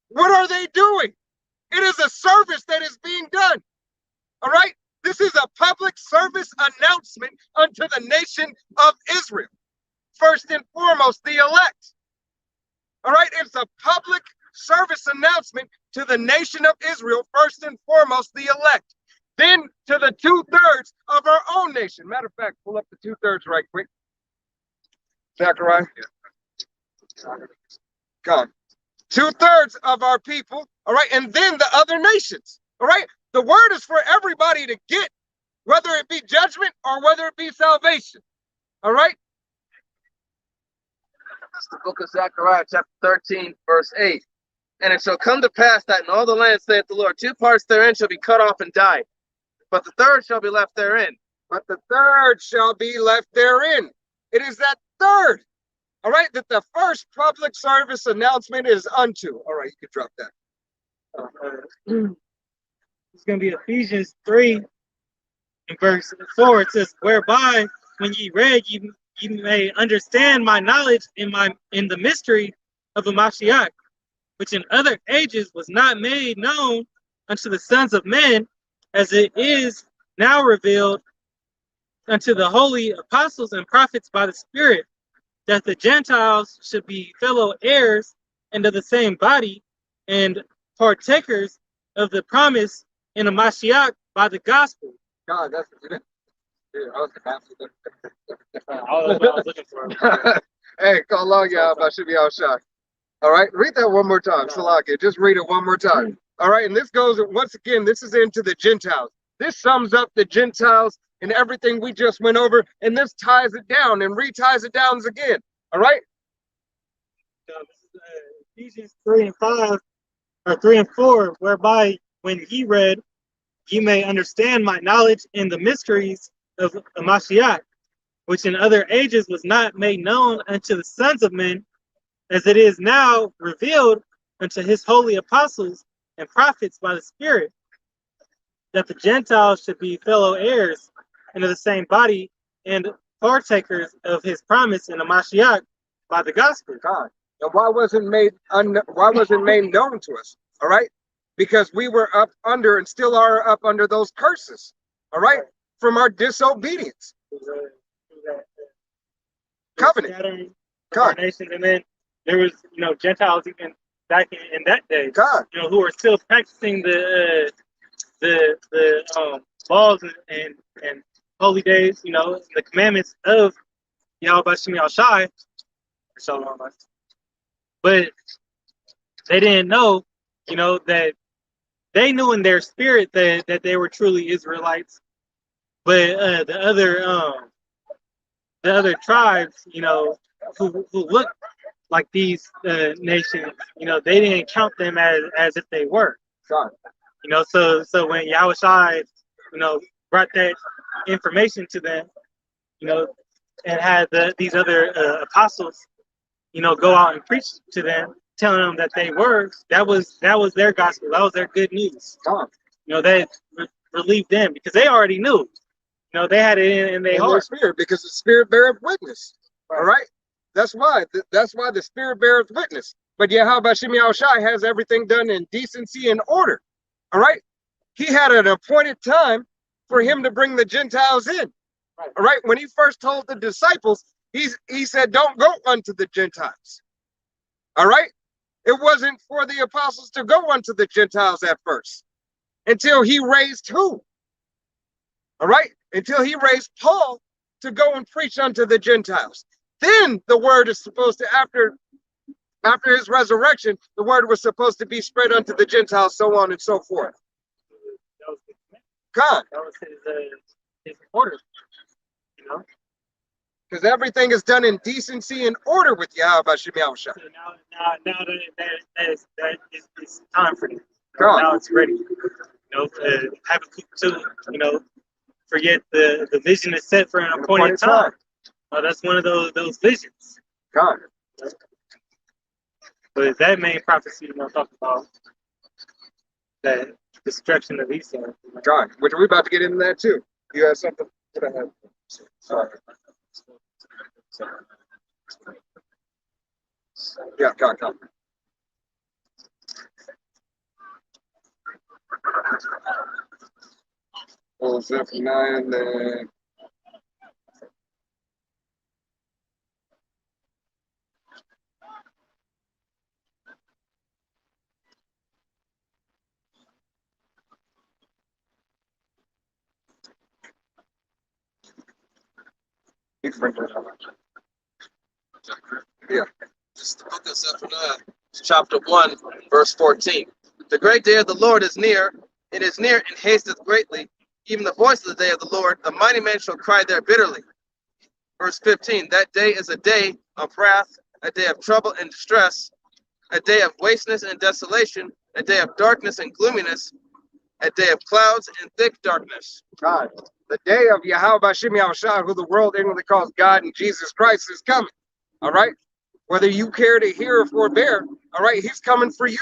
What are they doing? It is a service that is being done. All right? This is a public service announcement unto the nation of Israel. First and foremost, the elect. All right? It's a public service announcement to the nation of Israel, first and foremost, the elect. Then to the 2/3 of our own nation. Matter of fact, pull up the 2/3 right quick. Zechariah. Come. 2/3 of our people, all right, and then the other nations, all right? The word is for everybody to get, whether it be judgment or whether it be salvation, all right? It's the book of Zechariah, chapter 13, verse 8. And it shall come to pass that in all the land, saith the Lord, 2 parts therein shall be cut off and die, but the third shall be left therein. But the third shall be left therein. It is that third, all right, that the first public service announcement is unto. All right, you can drop that. It's going to be Ephesians 3 in verse 4. It says, whereby when ye read, you may understand my knowledge in the mystery of the Mashiach, which in other ages was not made known unto the sons of men, as it is now revealed unto the holy apostles and prophets by the Spirit, that the Gentiles should be fellow heirs and of the same body, and partakers of the promise in the Mashiach by the gospel. God, that's it. Yeah, I was All I was looking for. Hey, call long, y'all. I should be out shot. All right, read that one more time. Salakia, just read it one more time. All right, and this goes, once again, this is into the Gentiles. This sums up the Gentiles and everything we just went over, and this ties it down and reties it down again. All right? This is Ephesians 3 and 5, or 3 and 4, whereby when ye read, ye may understand my knowledge in the mysteries of the Mashiach, which in other ages was not made known unto the sons of men, as it is now revealed unto his holy apostles and prophets by the Spirit, that the Gentiles should be fellow heirs and of the same body and partakers of his promise in the Mashiach by the gospel. God. And why wasn't made known to us? All right? Because we were up under and still are up under those curses. All right? From our disobedience. Covenant. God. Nations, and then there was, Gentiles even back in that day, God. Who were still practicing the laws and holy days, the commandments of Yahweh Bashim Yahshai. But they didn't know, that they knew in their spirit that they were truly Israelites. But the other tribes, who look like these nations, they didn't count them as if they were. God. So when Yahushua, brought that information to them, and had these other apostles, go out and preach to them, telling them that that was their gospel, that was their good news. That relieved them because they already knew. They had it in their heart. Spirit, because the Spirit beareth witness. All right. That's why the Spirit beareth witness. But Yahweh Shem Yahushai has everything done in decency and order. All right. He had an appointed time for him to bring the Gentiles in. All right. When he first told the disciples, he said, "Don't go unto the Gentiles." All right. It wasn't for the apostles to go unto the Gentiles at first, until he raised who? All right. Until he raised Paul to go and preach unto the Gentiles. Then the word is supposed to, after his resurrection, the word was supposed to be spread unto the Gentiles, so on and so forth. God. That was his order, Because everything is done in decency and order with Yahweh Shem Yahushua. So now that is time for them. God. Now it's ready. Habakkuk 2, forget the vision is set for an appointed time. That's one of those visions. God. But that main prophecy, talking about that destruction of Esau. God. Which we're about to get into that too. You have something? What I have? Sorry. Yeah, God. Oh, Zephaniah, then. Yeah. Just the book of Zephaniah, chapter 1, verse 14. The great day of the Lord is near. It is near and hasteth greatly. Even the voice of the day of the Lord, the mighty man shall cry there bitterly. Verse 15. That day is a day of wrath, a day of trouble and distress, a day of wasteness and desolation, a day of darkness and gloominess, a day of clouds and thick darkness. God. The day of Yahweh Shem Yahushua, who the world ignorantly calls God, and Jesus Christ is coming. All right. Whether you care to hear or forbear, all right, he's coming for you.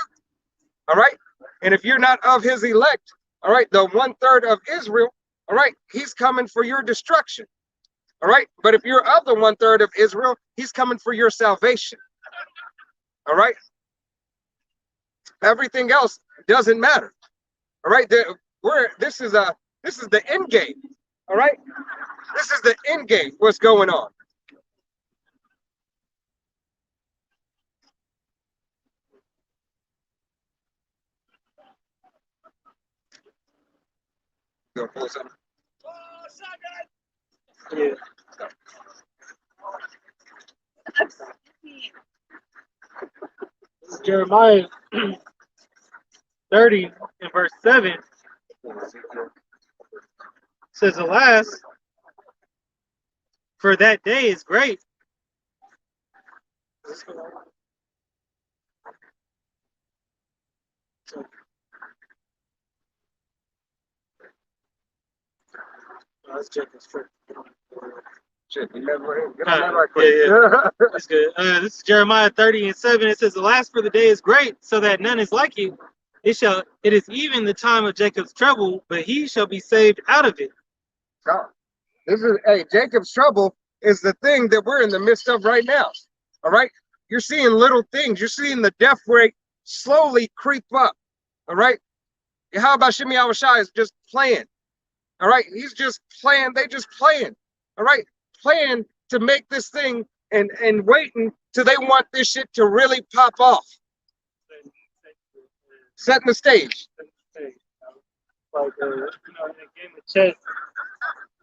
All right. And if you're not of his elect, all right, the 1/3 of Israel, all right, he's coming for your destruction. All right. But if you're of the 1/3 of Israel, he's coming for your salvation. All right. Everything else doesn't matter. All right. This is the end game. All right. This is the end game. What's going on? Go pull something. Yeah. This is Jeremiah 30 and verse 7. Says, alas, for that day is great. Let's check this first. Shit, you never get on that right quick. Yeah. That's good. This is Jeremiah 30 and 7. It says, alas, for the day is great, so that none is like it. It is even the time of Jacob's trouble, but he shall be saved out of it. God. Jacob's trouble is the thing that we're in the midst of right now. All right. You're seeing little things. You're seeing the death rate slowly creep up. All right. How about Shem Yahushua is just playing? All right. He's just playing. They just playing. All right. Playing to make this thing and waiting till they want this shit to really pop off. Setting the stage. Like, in a game of chess,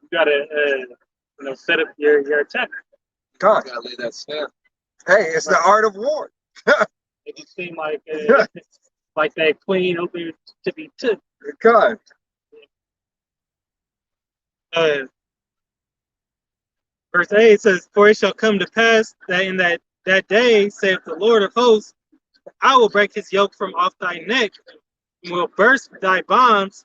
you gotta, set up your attack. God. Gotta lay that snap. Hey, it's the art of war. It just seemed like like that queen open to be took. God. Verse 8 says, for it shall come to pass that in that day, saith the Lord of hosts, I will break his yoke from off thy neck, and will burst thy bonds,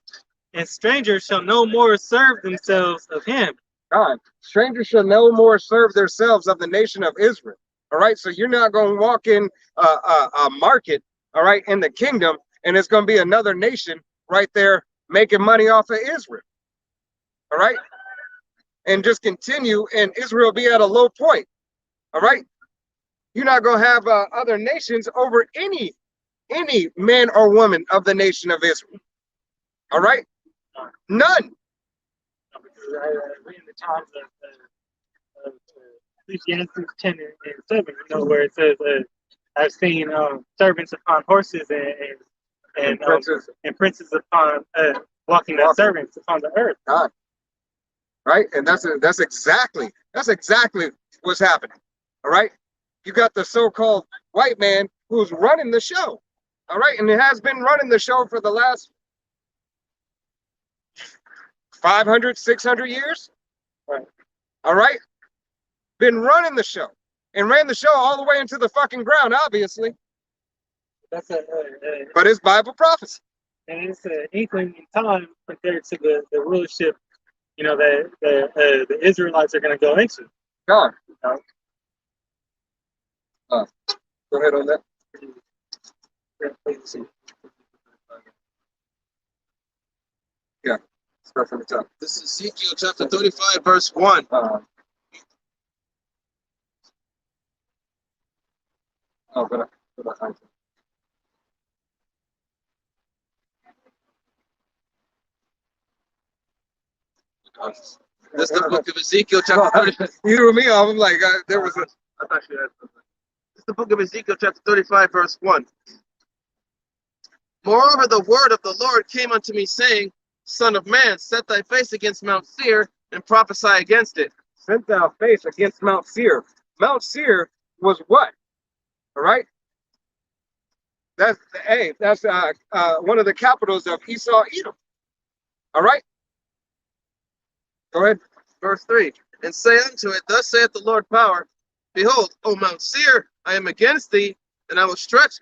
and strangers shall no more serve themselves of him. God, strangers shall no more serve themselves of the nation of Israel. All right, so you're not going to walk in a market, all right, in the kingdom, and it's going to be another nation right there making money off of Israel. All right, and just continue, and Israel be at a low point. All right, you're not going to have other nations over any man or woman of the nation of Israel. All right, none. I read in the times of Ecclesiastes 10 and 7, you know, where it says, I've seen servants upon horses and princes upon walking as servants upon the earth. God. Right, and that's exactly what's happening. All right, you got the so-called white man who's running the show. All right, and it has been running the show for the last 500, 600 years. Right. All right, been running the show and ran the show all the way into the fucking ground, obviously. That's But it's Bible prophecy. and it's an inkling in time compared to the rulership, you know, that the Israelites are going to go into. God. Go ahead on that. Yeah, start from the top. This is Ezekiel chapter 35, verse 1. This is the book of Ezekiel chapter 35. You threw me off. I'm like, there was a. I thought you had something. This is the book of Ezekiel chapter 35, verse 1. Moreover, the word of the Lord came unto me, saying, Son of man, set thy face against Mount Seir and prophesy against it. Set thou face against Mount Seir. Mount Seir was what? All right. That's one of the capitals of Esau, Edom. All right. Go ahead. Verse 3. And say unto it, Thus saith the Lord power, Behold, O Mount Seir, I am against thee, and I will stretch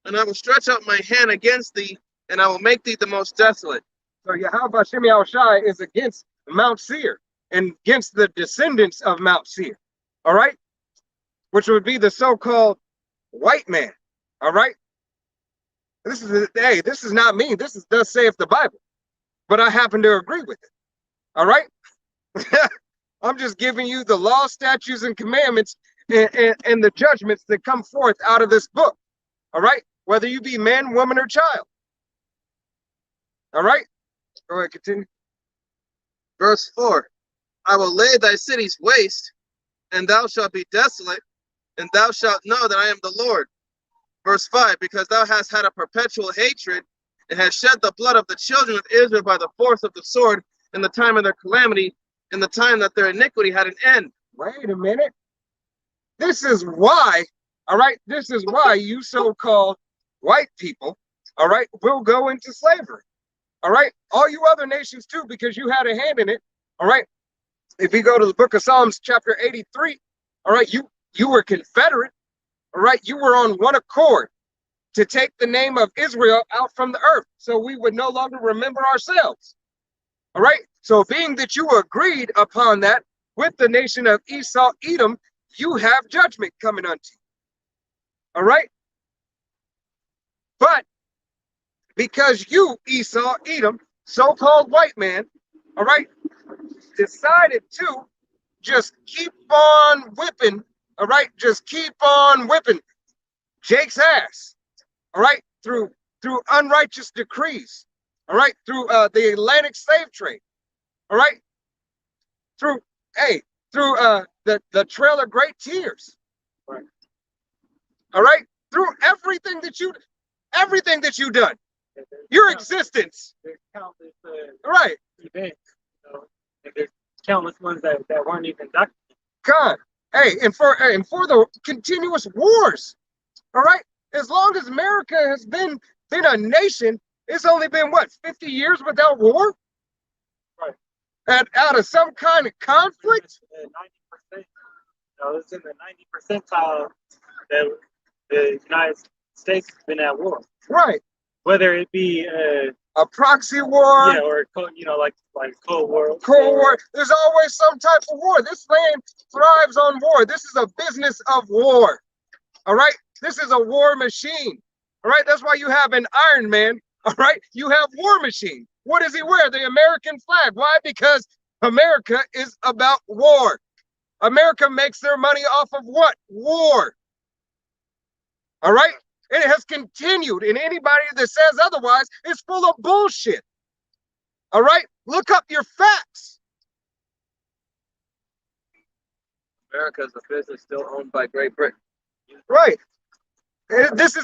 out my hand against thee, and I will make thee the most desolate. So Yahweh Shem Yahushai is against Mount Seir and against the descendants of Mount Seir. All right, which would be the so-called white man. All right. This is not me. This is thus saith the Bible, but I happen to agree with it. All right. I'm just giving you the law, statutes, and commandments and the judgments that come forth out of this book. All right. Whether you be man, woman, or child. All right. Go ahead, continue. Verse 4. I will lay thy cities waste, and thou shalt be desolate, and thou shalt know that I am the Lord. Verse 5. Because thou hast had a perpetual hatred, and hast shed the blood of the children of Israel by the force of the sword in the time of their calamity, in the time that their iniquity had an end. Wait a minute. This is why, all right, this is why you so-called white people, all right, will go into slavery. All right, all you other nations too, because you had a hand in it. All right, if you go to the book of Psalms, chapter 83, all right, you were Confederate. All right, you were on one accord to take the name of Israel out from the earth, so we would no longer remember ourselves. All right, so being that you agreed upon that with the nation of Esau, Edom, you have judgment coming unto you. All right, but because you, Esau, Edom, so-called white man, all right, decided to just keep on whipping, all right, just keep on whipping Jake's ass, all right, through unrighteous decrees, all right, through the Atlantic slave trade, all right, through the Trail of Great Tears, right, all right, through everything that you've done, your existence, There's countless right, events, you know, and there's countless ones that weren't even documented. God, and for the continuous wars, all right, as long as America has been a nation, it's only been what, 50 years without war, Right. and out of some kind of conflict. 90%, you know, it's in the 90 percentile that the United States has been at war. Right. Whether it be a proxy war, Yeah, or like Cold War. Cold War. There's always some type of war. This land thrives on war. This is a business of war. All right. This is a war machine. All right. That's why you have an Iron Man. All right. You have War Machine. What does he wear? The American flag. Why? Because America is about war. America makes their money off of what? War. All right. And it has continued. And anybody that says otherwise is full of bullshit. All right. Look up your facts. America is a business still owned by Great Britain. Right. This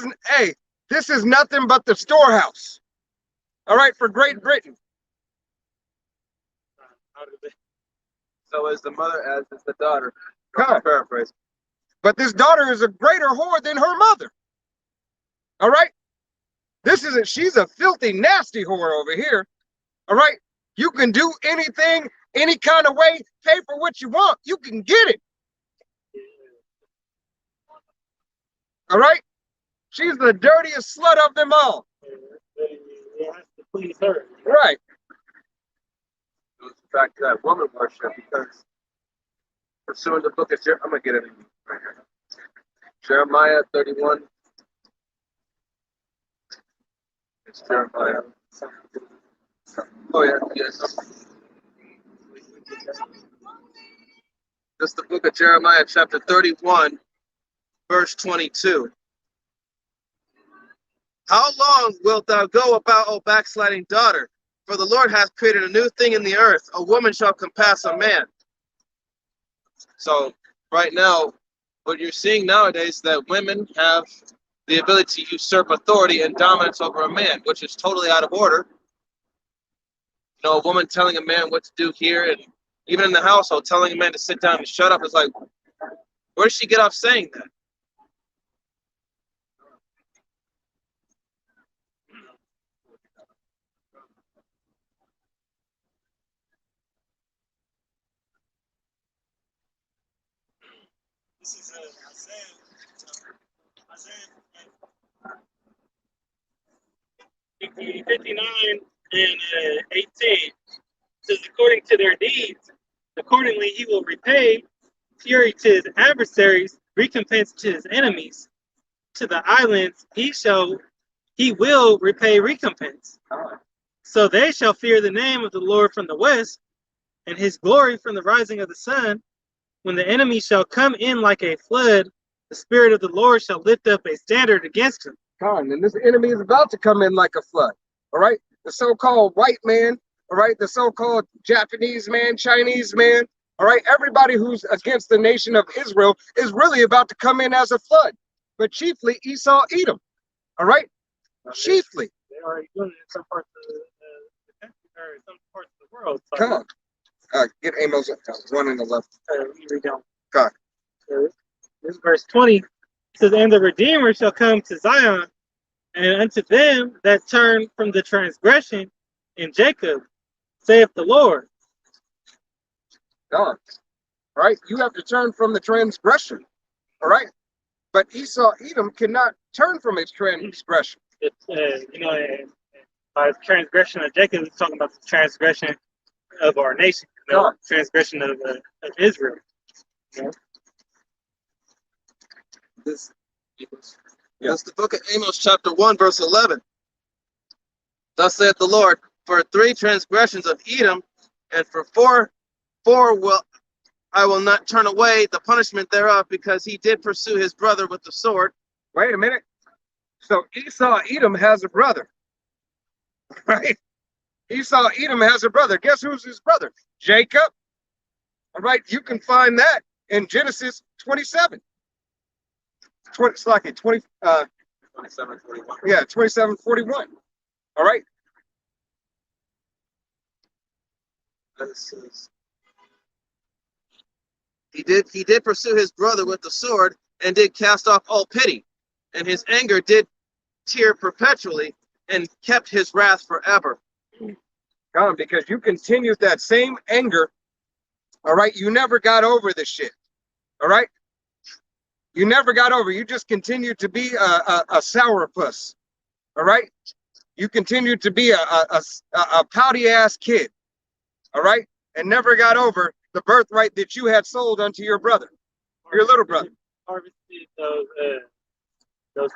is nothing but the storehouse. All right, for Great Britain. So is the mother, as is the daughter. Huh. Paraphrase. But this daughter is a greater whore than her mother. All right. She's a filthy, nasty whore over here. All right. You can do anything, any kind of way, pay for what you want. You can get it. All right. She's the dirtiest slut of them all. It has to please her. Right. Goes back to that woman worship because pursuing the book of Jeremiah, I'm going to get it right here. Jeremiah 31. It's Jeremiah. Oh, yeah, yes. This is the book of Jeremiah, chapter 31, verse 22. How long wilt thou go about, O backsliding daughter? For the Lord hath created a new thing in the earth. A woman shall compass a man. So right now, what you're seeing nowadays is that women have the ability to usurp authority and dominance over a man, which is totally out of order. You know, a woman telling a man what to do here, and even in the household, telling a man to sit down and shut up is like, where does she get off saying that? This is Isaiah 59 and 18. Says, according to their deeds, accordingly he will repay fury to his adversaries, recompense to his enemies. To the islands he will repay recompense. So they shall fear the name of the Lord from the west, and his glory from the rising of the sun. When the enemy shall come in like a flood, the Spirit of the Lord shall lift up a standard against him. And this enemy is about to come in like a flood. All right. The so-called white man. All right. The so-called Japanese man, Chinese man. All right. Everybody who's against the nation of Israel is really about to come in as a flood. But chiefly Esau, Edom. All right. Chiefly. They're already doing it in some parts of the country or some parts of the world. So, Come on. Get Amos 1 and 11. read down. God. This is verse 20. Says, and the Redeemer shall come to Zion, and unto them that turn from the transgression in Jacob, saith the Lord. God. All right. You have to turn from the transgression. All right. But Esau, Edom cannot turn from his transgression. It's, by transgression of Jacob, it's talking about the transgression of our nation, transgression of Israel. Yeah. This is the book of Amos, chapter 1, verse 11. Thus saith the Lord, for 3 transgressions of Edom, and for 4 I will not turn away the punishment thereof, because he did pursue his brother with the sword. Wait a minute. So Esau, Edom has a brother. Right? Esau, Edom has a brother. Guess who's his brother? Jacob. All right. You can find that in Genesis 27. 27, 41. Yeah, 27, 41. All right. This is, he did pursue his brother with the sword, and did cast off all pity, and his anger did tear perpetually, and kept his wrath forever. Come, because you continued that same anger. All right. You never got over the shit. All right. You never got over. You just continued to be a sourpuss. All right. You continued to be a pouty ass kid, all right, and never got over the birthright that you had sold unto your brother, your little brother. Harvested those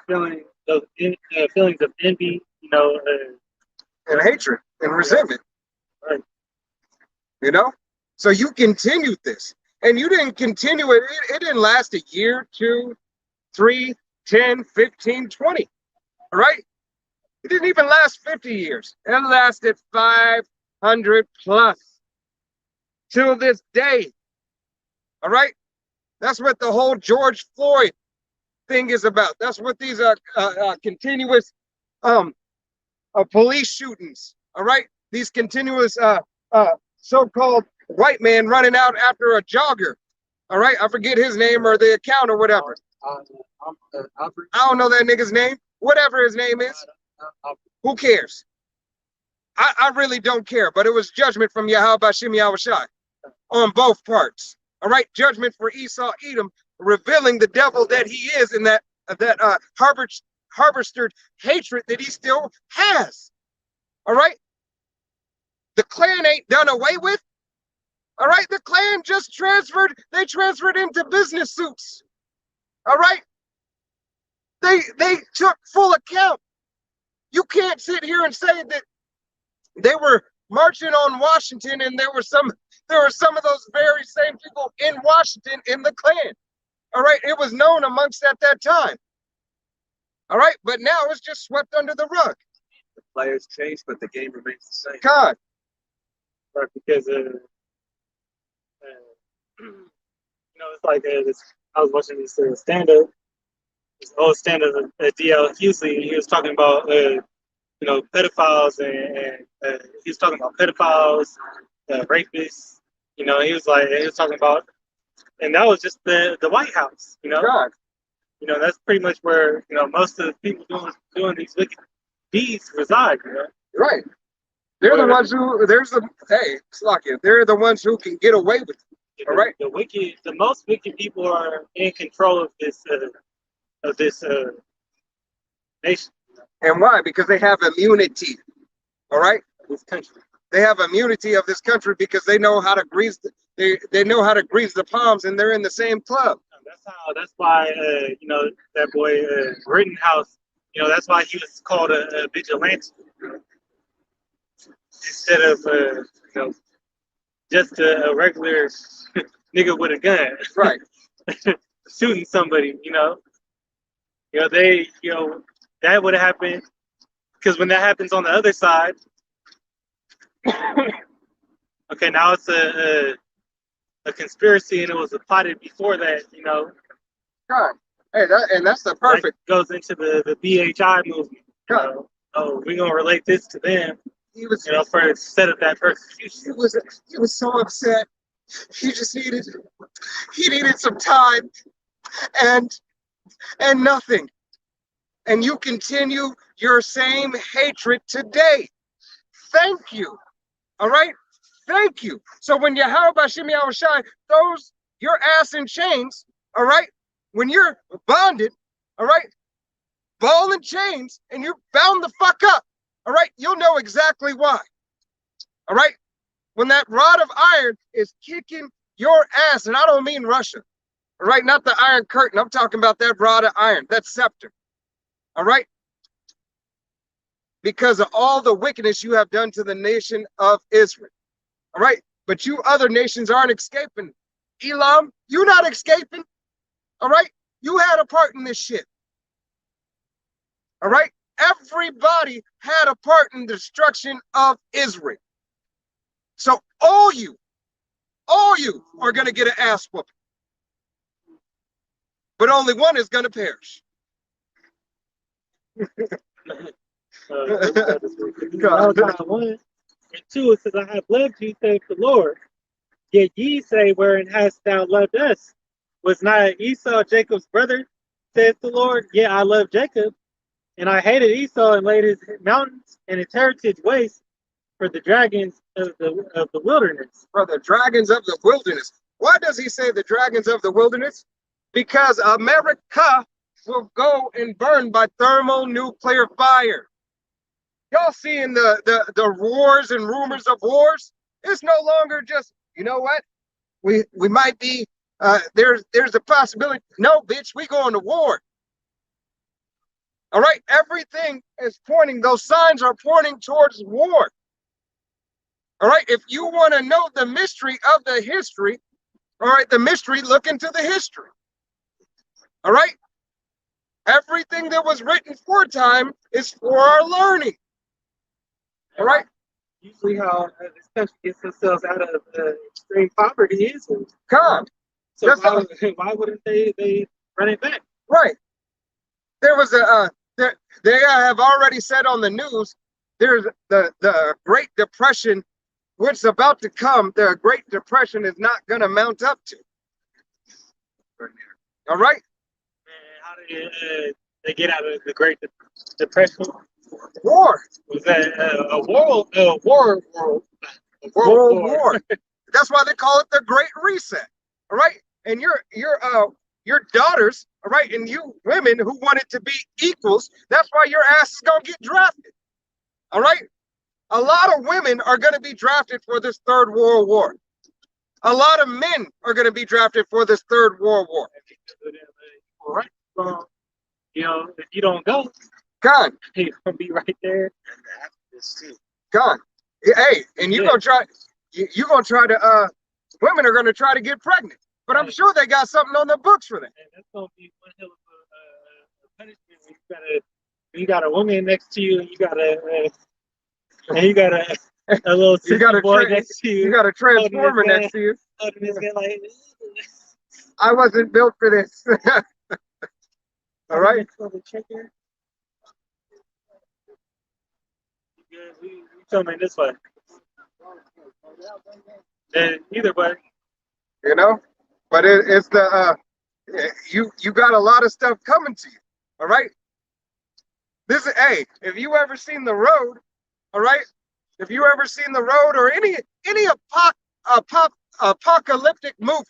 feelings, feelings of envy, And hatred and resentment. Right. You know? So you continued this. And you didn't continue it. It didn't last a year, 2, 3, 10, 15, 20. All right? It didn't even last 50 years. It lasted 500 plus till this day. All right? That's what the whole George Floyd thing is about. That's what these continuous police shootings, all right? These continuous so-called white man running out after a jogger, all right? I forget his name or the account or whatever. I don't know that nigga's name. Whatever his name is, who cares? I really don't care, but it was judgment from Yahweh Bashim Yahushai on both parts, all right? Judgment for Esau Edom, revealing the devil that he is in that harbored hatred that he still has. All right? The Klan ain't done away with. All right? The Klan just transferred into business suits. All right? They took full account. You can't sit here and say that they were marching on Washington and there were some of those very same people in Washington in the Klan. All right, it was known amongst at that time. All right, but now it's just swept under the rug. The players changed, but the game remains the same. God. Right, because it's like this. I was watching this stand-up, this old stand-up of D.L. Hughley. He was talking about pedophiles and he was talking about pedophiles, rapists. He was talking about. And that was just the White House, God. That's pretty much where, most of the people doing these wicked deeds reside, Right. They're the ones who, they're the ones who can get away with it. All right. The most wicked people are in control of this nation. And why? Because they have immunity. All right. This country. They have immunity of this country because they know how to grease they know how to grease the palms, and they're in the same club. That's why that boy Rittenhouse, that's why he was called a vigilante instead of just a regular nigga with a gun, Right. shooting somebody. That would have happened because when that happens on the other side. Okay, now it's a conspiracy, and it was plotted before that. God. Hey, that's the perfect. That goes into the BHI movement. God. We're gonna relate this to them. He was, for set up that persecution. He was so upset. He just needed some time, and nothing. And you continue your same hatred today. Thank you. All right? Thank you. So when Yahweh Bashim Yahushai throws your ass in chains, all right? When you're bonded, all right? Ball and chains, and you're bound the fuck up, all right? You'll know exactly why. All right? When that rod of iron is kicking your ass, and I don't mean Russia, all right? Not the Iron Curtain. I'm talking about that rod of iron, that scepter. All right? Because of all the wickedness you have done to the nation of Israel. All right? But you other nations aren't escaping. Elam, you're not escaping. All right? You had a part in this shit. All right? Everybody had a part in the destruction of Israel. So all you are going to get an ass whooping. But only one is going to perish. One and two, it says, I have loved you, saith the Lord. Yet ye say, wherein hast thou loved us? Was not Esau Jacob's brother, saith the Lord? Yet I loved Jacob, and I hated Esau and laid his mountains and his heritage waste for the dragons of the wilderness. For the dragons of the wilderness. Why does he say the dragons of the wilderness? Because America will go and burn by thermonuclear fire. Y'all seeing the wars and rumors of wars? It's no longer just, you know what? We might be there's a possibility. No, bitch, we going to war. All right, everything is pointing, those signs are pointing towards war. All right, if you want to know the mystery of the history, all right, the mystery, look into the history. All right, everything that was written for time is for our learning. All right, Usually, how this country gets themselves out of extreme poverty is. come. So why wouldn't they run it back? Right. There was they have already said on the news, there's the Great Depression, what's about to come. The Great Depression is not going to mount up to. All right. And how did they get out of the Great Depression? War. Was that a world War. That's why they call it the Great Reset. All right. And your daughters, all right, and you women who want it to be equals, that's why your ass is gonna get drafted. All right. A lot of women are gonna be drafted for this third world war. A lot of men are gonna be drafted for this third world war. Right. You know, if you don't go, Gone. you're gonna be right there. Gone. Hey, and you're gonna try. You're gonna try to. Women are gonna try to get pregnant, but I'm sure they got something on the books for that. And that's gonna be one hell of a punishment when you got a woman next to you, and you got a little You got a boy next to you. You got a transformer next to you. Holding this guy like, I wasn't built for this. All right. You tell me this way. And either way. You know, but it's the you got a lot of stuff coming to you. All right. This is if you ever seen The Road, all right. If you ever seen The Road or any apocalyptic movie,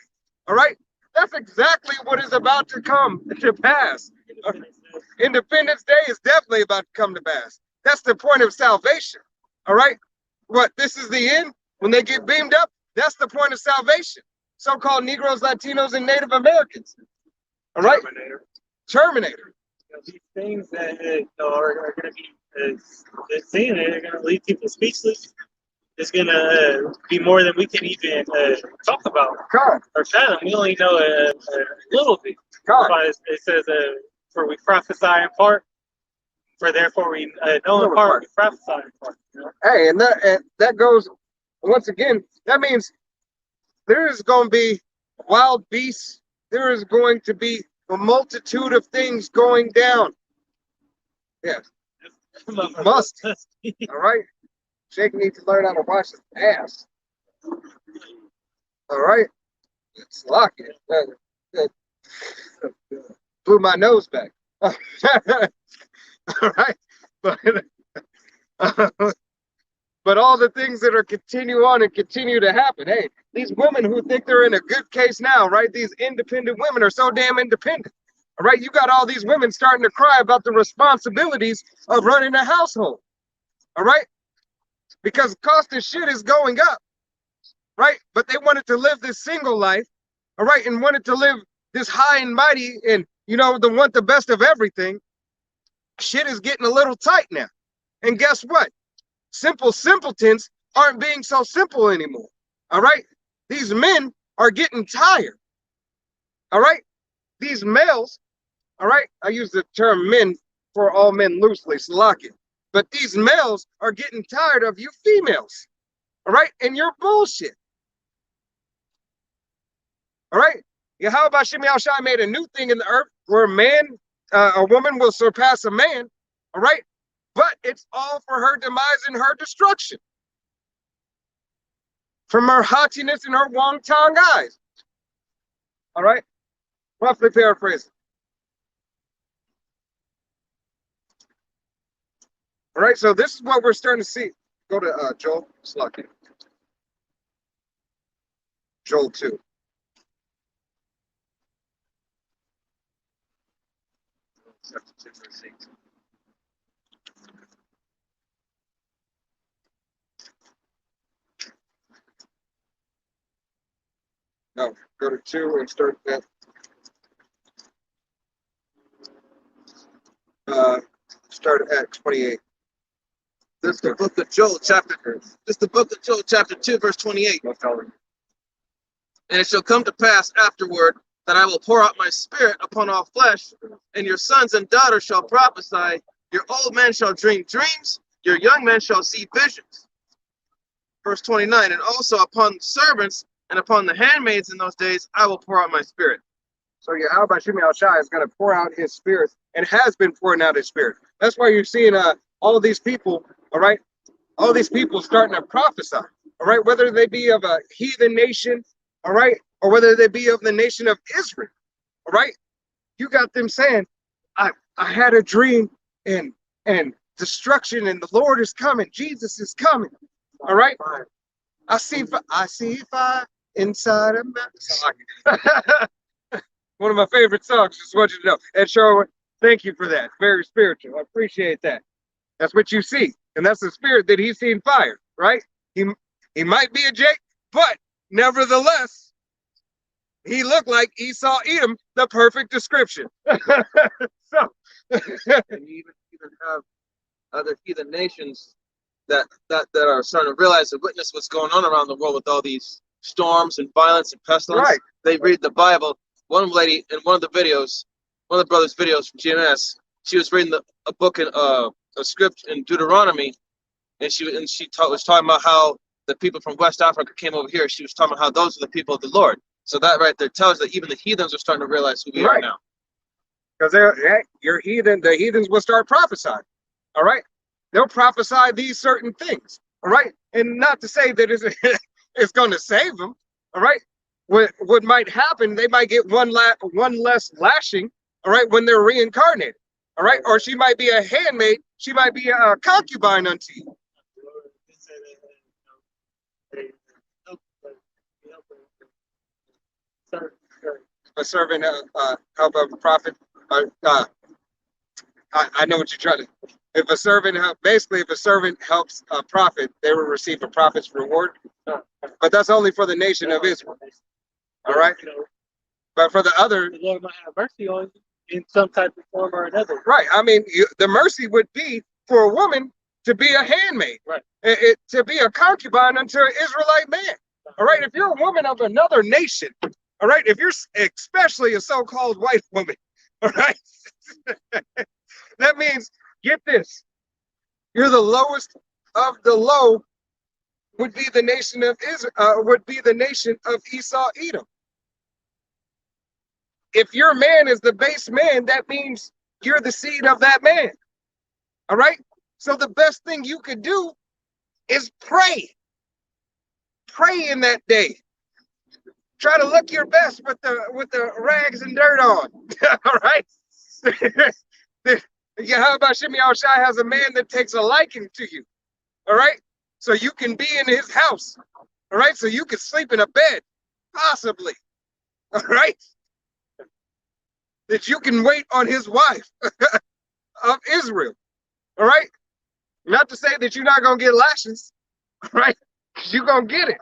all right, that's exactly what is about to come to pass. Independence Day is definitely about to come to pass. That's the point of salvation. All right. What, this is the end? When they get beamed up, that's the point of salvation. So-called Negroes, Latinos, and Native Americans. All right. Terminator. These things that are going to be seen, they're going to leave people speechless. It's going to be more than we can even talk about or fathom. We only know a little bit. It says, for we prophesy in part, for therefore we know in part, we prophesy in part. You know? Hey, and that goes, once again, that means there is going to be wild beasts. There is going to be a multitude of things going down. Yes. Must. All right. Jake needs to learn how to wash his ass. All right. It's locking. Blew my nose back. All right. But all the things that are continue on and continue to happen. Hey, these women who think they're in a good case now, right? These independent women are so damn independent. All right. You got all these women starting to cry about the responsibilities of running a household. All right. Because cost of shit is going up. Right. But they wanted to live this single life. All right. And wanted to live this high and mighty and, you know, want the best of everything. Shit is getting a little tight now. And guess what? Simple simpletons aren't being so simple anymore. All right. These men are getting tired. All right. These males. All right. I use the term men for all men loosely, Salaki. But these males are getting tired of you females. All right. And your bullshit. All right. Yahweh Hashem Yahushua made a new thing in the earth where a woman will surpass a man. All right. But it's all for her demise and her destruction. From her haughtiness and her wong-tongue eyes. All right? Roughly paraphrasing. All right, so this is what we're starting to see. Go to Joel. Slucky. Joel 2. Go to 2 and start at 28. This is the book of Joel, chapter 2, verse 28. Let's tell them. And it shall come to pass afterward that I will pour out my spirit upon all flesh, and your sons and daughters shall prophesy, your old men shall dream dreams, your young men shall see visions. Verse 29, and also upon servants and upon the handmaids in those days I will pour out my spirit. So Yahweh Shem Shai is going to pour out his spirit and has been pouring out his spirit. That's why you're seeing all of these people, all right? All these people starting to prophesy, all right? Whether they be of a heathen nation, all right? Or whether they be of the nation of Israel, all right? You got them saying, I had a dream and destruction and the Lord is coming. Jesus is coming, all right? I see fire inside of me. One of my favorite songs, just want you to know. Ed Sherwood, thank you for that. Very spiritual. I appreciate that. That's what you see. And that's the spirit that he's seen fire, right? He might be a Jake, but nevertheless, he looked like Esau Edom, the perfect description. So, And you even have other heathen nations that are starting to realize and witness what's going on around the world with all these storms and violence and pestilence. Right. They read the Bible. One lady in one of the videos, one of the brothers' videos from GMS, she was reading a book in a script in Deuteronomy, and she was talking about how the people from West Africa came over here. She was talking about how those are the people of the Lord. So that right there tells that even the heathens are starting to realize who we are now. Because the heathens will start prophesying. All right. They'll prophesy these certain things. All right. And not to say that it's going to save them. All right. What might happen, they might get one less lashing, all right, when they're reincarnated, all right, or she might be a handmaid, she might be a concubine unto you. A servant help a prophet. I know what you're trying to. If a servant helps a prophet, they will receive a prophet's reward. But that's only for the nation of Israel. All right. But for the other, the Lord might have mercy on you in some type of form or another. right. I mean, the mercy would be for a woman to be a handmaid, right? To be a concubine unto an Israelite man. All right. If you're a woman of another nation, all right. If you're especially a so-called white woman, all right. That means, get this, you're the lowest of the low. Would be the nation of Israel. Would be the nation of Esau Edom. If your man is the base man, that means you're the seed of that man. All right. So the best thing you could do is pray. Pray in that day. Try to look your best with the rags and dirt on. All right. Yahweh Shem Shai has a man that takes a liking to you. All right. So you can be in his house. All right. So you can sleep in a bed, possibly. All right. That you can wait on his wife of Israel. All right. Not to say that you're not going to get lashes. All right. You're going to get it.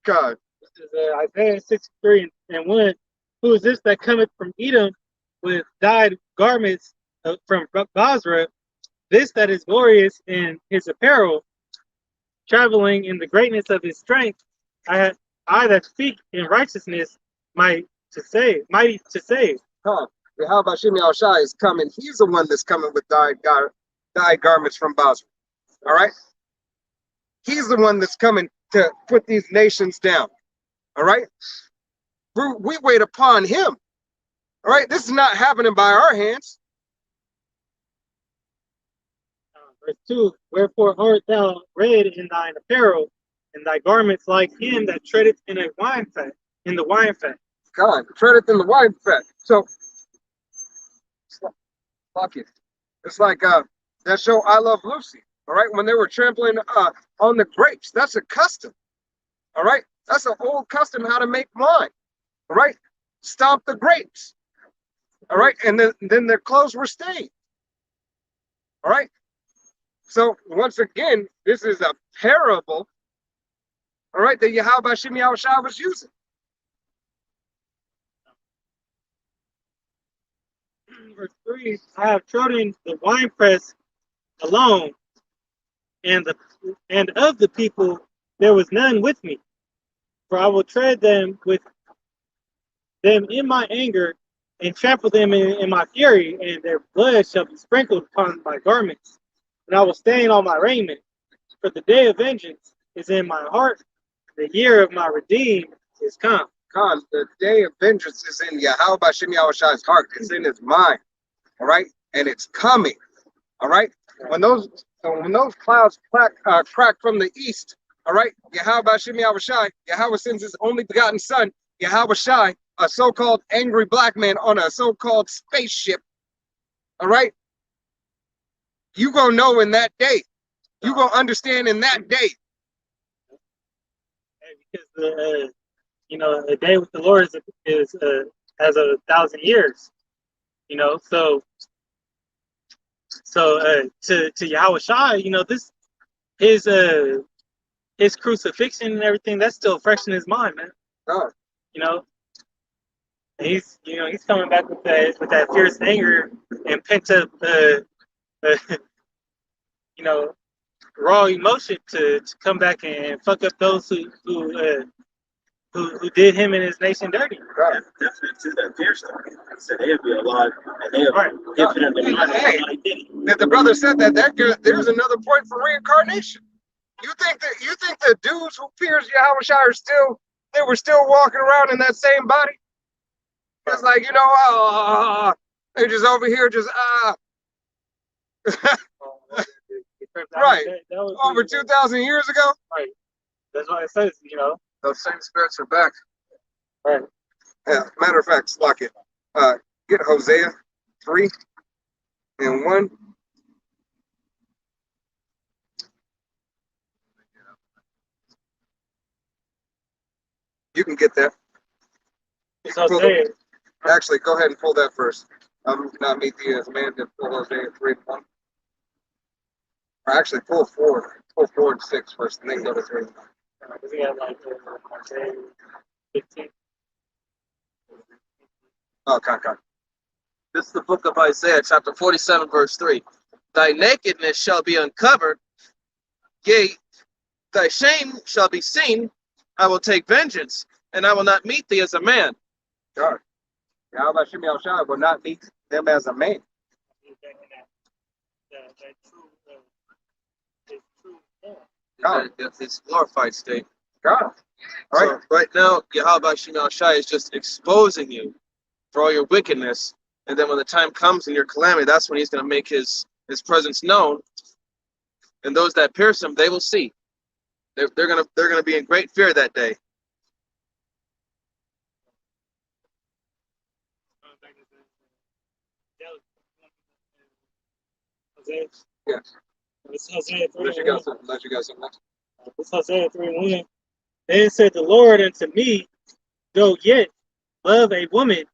God. This is Isaiah 63:1. Who is this that cometh from Edom with dyed garments from Basra? This that is glorious in his apparel, traveling in the greatness of his strength. I that speak in righteousness, mighty to save. Huh. How about Shem Shai is coming? He's the one that's coming with dyed garments from Basra. All right. He's the one that's coming to put these nations down. All right. We wait upon him. All right. This is not happening by our hands. Verse 2, wherefore art thou red in thine apparel, and thy garments like him that treadeth in the wine fat. God, treadeth in the wine fat. So, fuck it. It's like that show I Love Lucy. All right, when they were trampling on the grapes, that's a custom. All right, that's an old custom how to make wine. All right, stomp the grapes. All right, and then their clothes were stained. All right. So once again, this is a parable, all right, that Yahweh Shem Yahushua was using. Verse 3, I have trodden the winepress alone, and of the people there was none with me. For I will tread them with them in my anger, and trample them in my fury, and their blood shall be sprinkled upon my garments, and I will stain all my raiment. For the day of vengeance is in my heart, the year of my redeemed is come. Come, the day of vengeance is in Yahweh Shem Yahushua's heart. It's in his mind. All right, and it's coming. All right, when those clouds crack from the east. All right, Yahweh Shem Yahushua, Yahweh sends his only begotten son, Yahweh Shai, a so-called angry black man on a so-called spaceship. All right, you gonna know in that day. You gonna understand in that day. Because a day with the Lord is as 1,000 years. So to Yahweh Shai, this his crucifixion and everything, that's still fresh in his mind, man. Oh. He's coming back with that fierce anger and pent up raw emotion to come back and fuck up those who did him and his nation dirty. Right. Definitely to that fierce story. I said they'd be alive, and they have infinitely more than somebody did it. That the brother said that there's another point for reincarnation. You think the dudes who pierced Yahweh Shai were still walking around in that same body? It's like, they're just over here just right. That Over 2,000 years ago. Right. That's what it says, Those same spirits are back. Right. Yeah. Matter of fact, lock it. Get Hosea 3:1. You can get that. It's Hosea. Actually, go ahead and pull that first. Not meet thee as a man, then pull Hosea 3:1. Or actually, pull 4. Pull 4 and 6 first, and then go to 3. We got like Hosea 15. Oh, okay. This is the book of Isaiah, chapter 47, verse 3. Thy nakedness shall be uncovered, yea, thy shame shall be seen. I will take vengeance, and I will not meet thee as a man. God. Yahweh Shem Yahushua will not meet them as a man. His glorified state. God. All right. So right now, Yahweh Shem Yahushua is just exposing you for all your wickedness, and then when the time comes in your calamity, that's when he's going to make his presence known, and those that pierce him, they will see. They're gonna be in great fear that day. Yes. It's Hosea 3:1. Unless you got something else. It's Hosea 3:1. Then said the Lord unto me, Go yet, love a woman,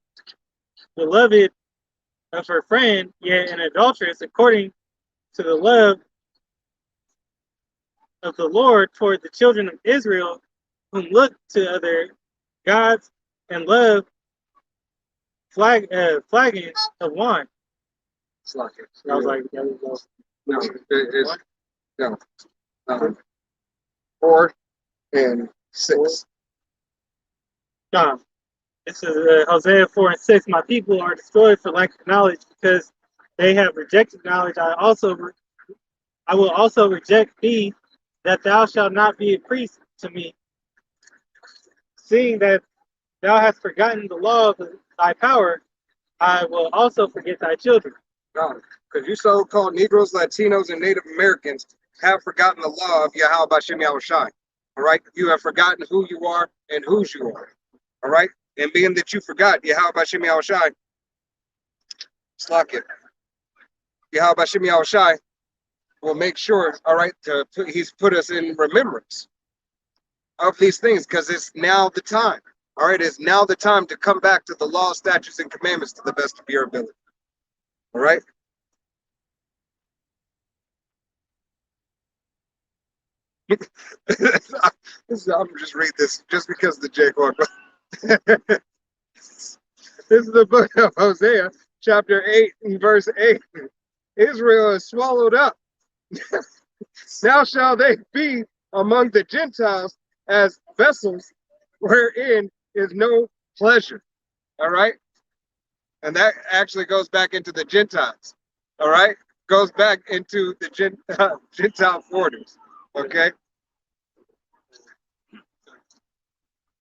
beloved of her friend, yet an adulteress, according to the love of the Lord toward the children of Israel, whom look to other gods and love flagons of wine. It's like it. And I was like, there we go. No, it's no. 4 and 6. This is Hosea 4 and 6. My people are destroyed for lack of knowledge, because they have rejected knowledge. I will also reject thee, that thou shalt not be a priest to me, seeing that thou hast forgotten the law of thy power. I will also forget thy children. No, because you so-called Negroes, Latinos, and Native Americans have forgotten the law of Yahweh Shem Yahushua. All right, you have forgotten who you are and whose you are. All right, and being that you forgot Yahweh Shem Yahushua, slack it. Yahweh Shem Yahushua will make sure, all right, he's put us in remembrance of these things, because it's now the time. All right, it's now the time to come back to the law, statutes, and commandments to the best of your ability. All right. I'm just read this just because the J quote. This is the book of Hosea, chapter 8 and verse 8. Israel is swallowed up. Now shall they be among the Gentiles as vessels wherein is no pleasure. All right. And that actually goes back into the Gentiles. All right. Goes back into the Gentile foreigners. Okay.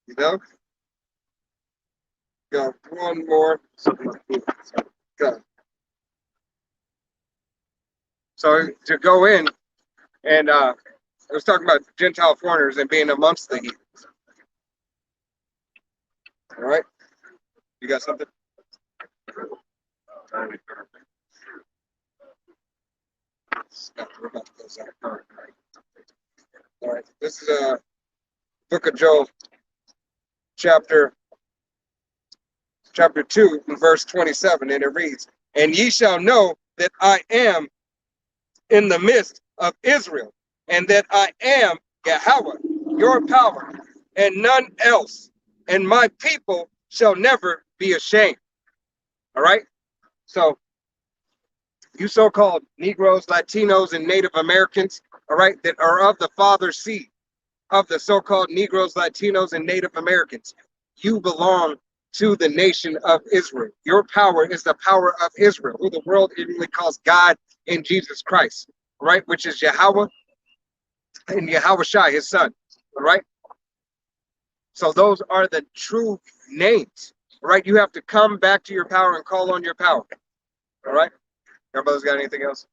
You know? Got one more. Go. So to go in and I was talking about Gentile foreigners and being amongst the heathens. All right. You got something? All right. This is book of Joel, chapter 2, and verse 27, and it reads, "And ye shall know that I am in the midst of Israel, and that I am Yahweh, your power, and none else, and my people shall never be ashamed." All right. So you so-called Negroes, Latinos, and Native Americans, all right, that are of the father's seed of the so-called Negroes, Latinos, and Native Americans, you belong to the nation of Israel. Your power is the power of Israel, who the world really calls God in Jesus Christ, right? Which is Yahweh and Yahweh Shai, his son, all right? So those are the true names, right? You have to come back to your power and call on your power, all right? Everybody's got anything else?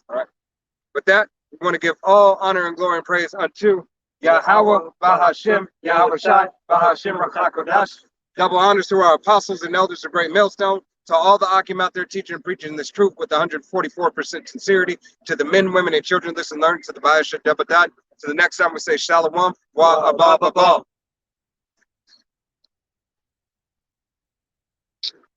All right. With that, we want to give all honor and glory and praise unto Yahweh, Bahashem, Yahweh Shai, Bahashem Rakakodash. Double honors to our apostles and elders of Great Millstone, to all the Akim out there teaching and preaching this truth with 144% sincerity, to the men, women, and children listen, learn, to the Bayasha Debadat. To the next time we say Shalom, Wa Abba Babal.